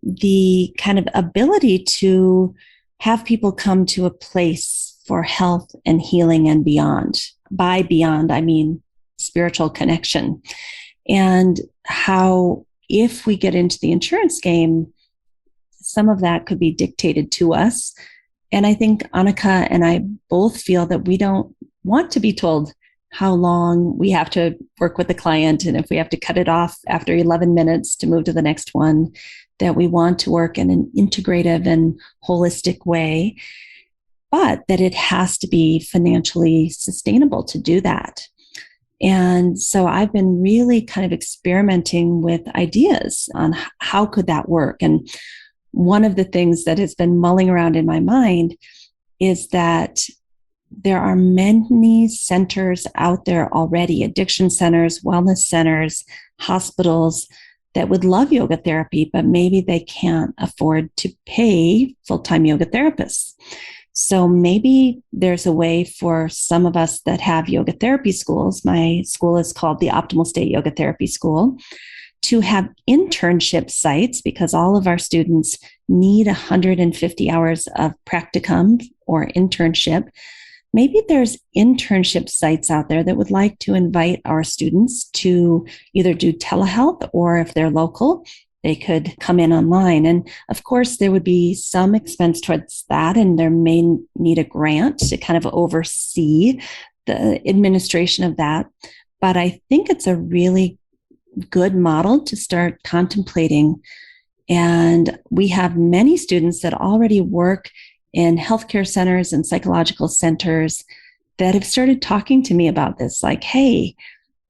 the kind of ability to have people come to a place for health and healing and beyond. By beyond, I mean spiritual connection. And how, if we get into the insurance game, some of that could be dictated to us. And I think Anneke and I both feel that we don't want to be told how long we have to work with the client, and if we have to cut it off after 11 minutes to move to the next one, that we want to work in an integrative and holistic way, but that it has to be financially sustainable to do that. And so I've been really kind of experimenting with ideas on how could that work. And one of the things that has been mulling around in my mind is that there are many centers out there already, addiction centers, wellness centers, hospitals that would love yoga therapy, but maybe they can't afford to pay full-time yoga therapists. So maybe there's a way for some of us that have yoga therapy schools. My school is called the Optimal State Yoga Therapy School, to have internship sites, because all of our students need 150 hours of practicum or internship. Maybe there's internship sites out there that would like to invite our students to either do telehealth, or if they're local, they could come in online. And of course, there would be some expense towards that, and there may need a grant to kind of oversee the administration of that. But I think it's a really good model to start contemplating. And we have many students that already work in healthcare centers and psychological centers that have started talking to me about this, like, hey,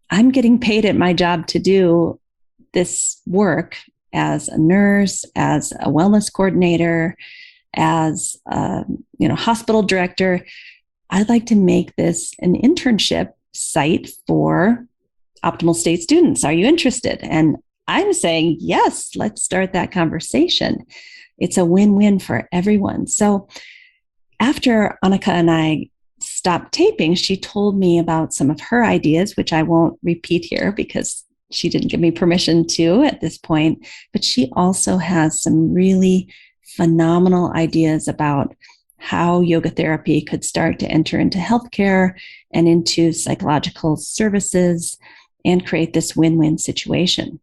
I'm getting paid at my job to do this work as a nurse, as a wellness coordinator, as a hospital director. I'd like to make this an internship site for Optimal State students. Are you interested? And I'm saying, yes, let's start that conversation. It's a win-win for everyone. So after Anneke and I stopped taping, she told me about some of her ideas, which I won't repeat here because she didn't give me permission to at this point. But she also has some really phenomenal ideas about how yoga therapy could start to enter into healthcare and into psychological services and create this win-win situation.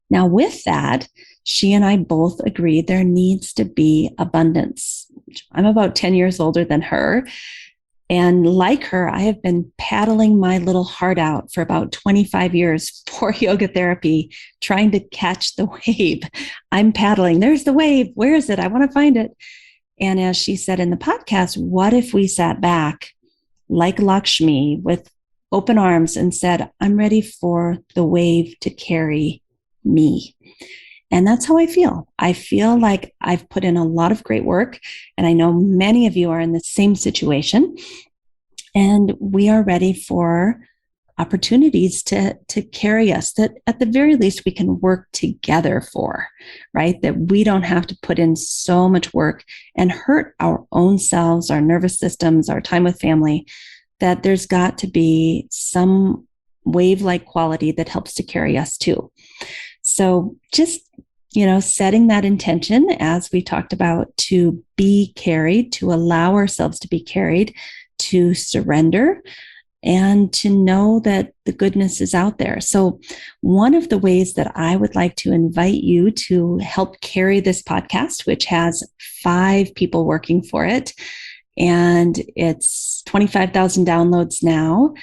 Now, with that, she and I both agreed there needs to be abundance. I'm about 10 years older than her. And like her, I have been paddling my little heart out for about 25 years for yoga therapy, trying to catch the wave. I'm paddling. There's the wave. Where is it? I want to find it. And as she said in the podcast, what if we sat back like Lakshmi with open arms and said, I'm ready for the wave to carry me. And that's how I feel. I feel like I've put in a lot of great work, and I know many of you are in the same situation, and we are ready for opportunities to carry us, that at the very least we can work together for, right? That we don't have to put in so much work and hurt our own selves, our nervous systems, our time with family, that there's got to be some wave-like quality that helps to carry us too. So just, setting that intention, as we talked about, to be carried, to allow ourselves to be carried, to surrender, and to know that the goodness is out there. So one of the ways that I would like to invite you to help carry this podcast, which has 5 people working for it, and it's 25,000 downloads now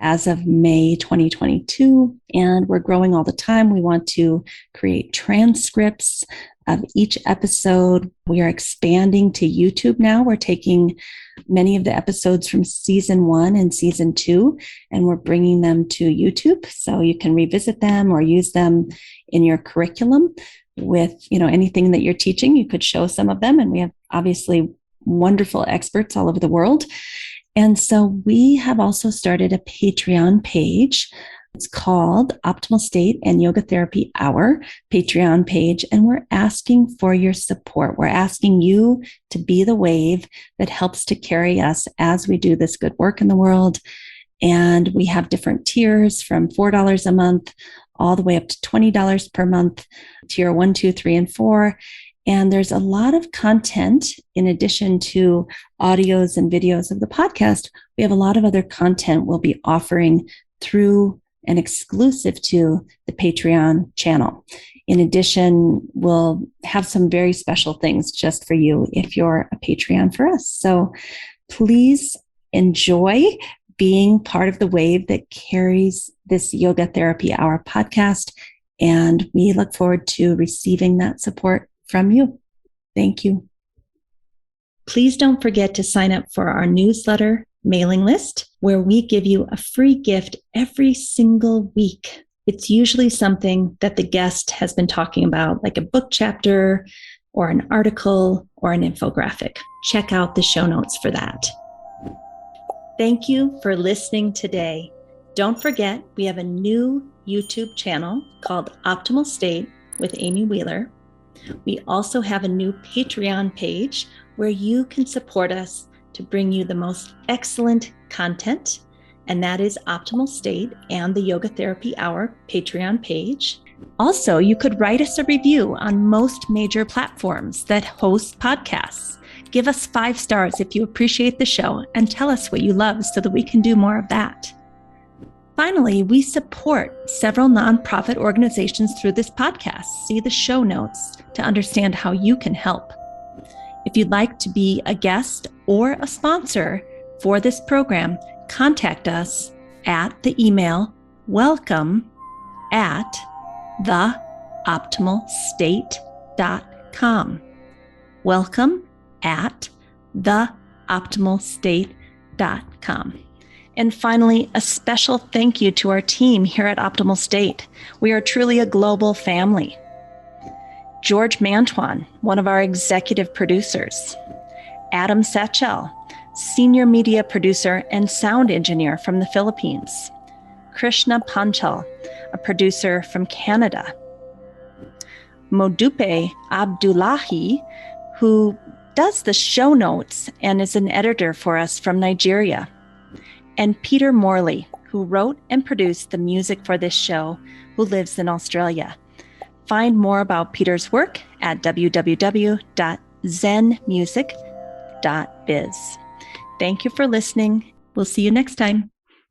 as of May 2022, and we're growing all the time. We want to create transcripts of each episode. We are expanding to YouTube now. We're taking many of the episodes from season 1 and season 2, and we're bringing them to YouTube so you can revisit them or use them in your curriculum with, anything that you're teaching. You could show some of them, and we have obviously wonderful experts all over the world. And so we have also started a Patreon page It's called Optimal State and Yoga Therapy Hour Patreon page, and we're asking for your support. We're asking you to be the wave that helps to carry us as we do this good work in the world. And we have different tiers from $4 a month all the way up to $20 per month, tier 1, 2, 3, and 4. And there's a lot of content in addition to audios and videos of the podcast. We have a lot of other content we'll be offering through and exclusive to the Patreon channel. In addition, we'll have some very special things just for you if you're a Patreon for us. So please enjoy being part of the wave that carries this Yoga Therapy Hour podcast. And we look forward to receiving that support from you. Thank you. Please don't forget to sign up for our newsletter mailing list, where we give you a free gift every single week. It's usually something that the guest has been talking about, like a book chapter or an article or an infographic. Check out the show notes for that. Thank you for listening today. Don't forget, we have a new YouTube channel called Optimal State with Amy Wheeler. We also have a new Patreon page where you can support us to bring you the most excellent content, and that is Optimal State and the Yoga Therapy Hour Patreon page. Also, you could write us a review on most major platforms that host podcasts. Give us 5 stars if you appreciate the show and tell us what you love so that we can do more of that. Finally, we support several nonprofit organizations through this podcast. See the show notes to understand how you can help. If you'd like to be a guest or a sponsor for this program, contact us at the email welcome@theoptimalstate.com. welcome@theoptimalstate.com. And finally, a special thank you to our team here at Optimal State. We are truly a global family. George Mantuan, one of our executive producers. Adam Satchel, senior media producer and sound engineer from the Philippines. Krishna Panchal, a producer from Canada. Modupe Abdullahi, who does the show notes and is an editor for us from Nigeria. And Peter Morley, who wrote and produced the music for this show, who lives in Australia. Find more about Peter's work at www.zenmusic.biz. Thank you for listening. We'll see you next time.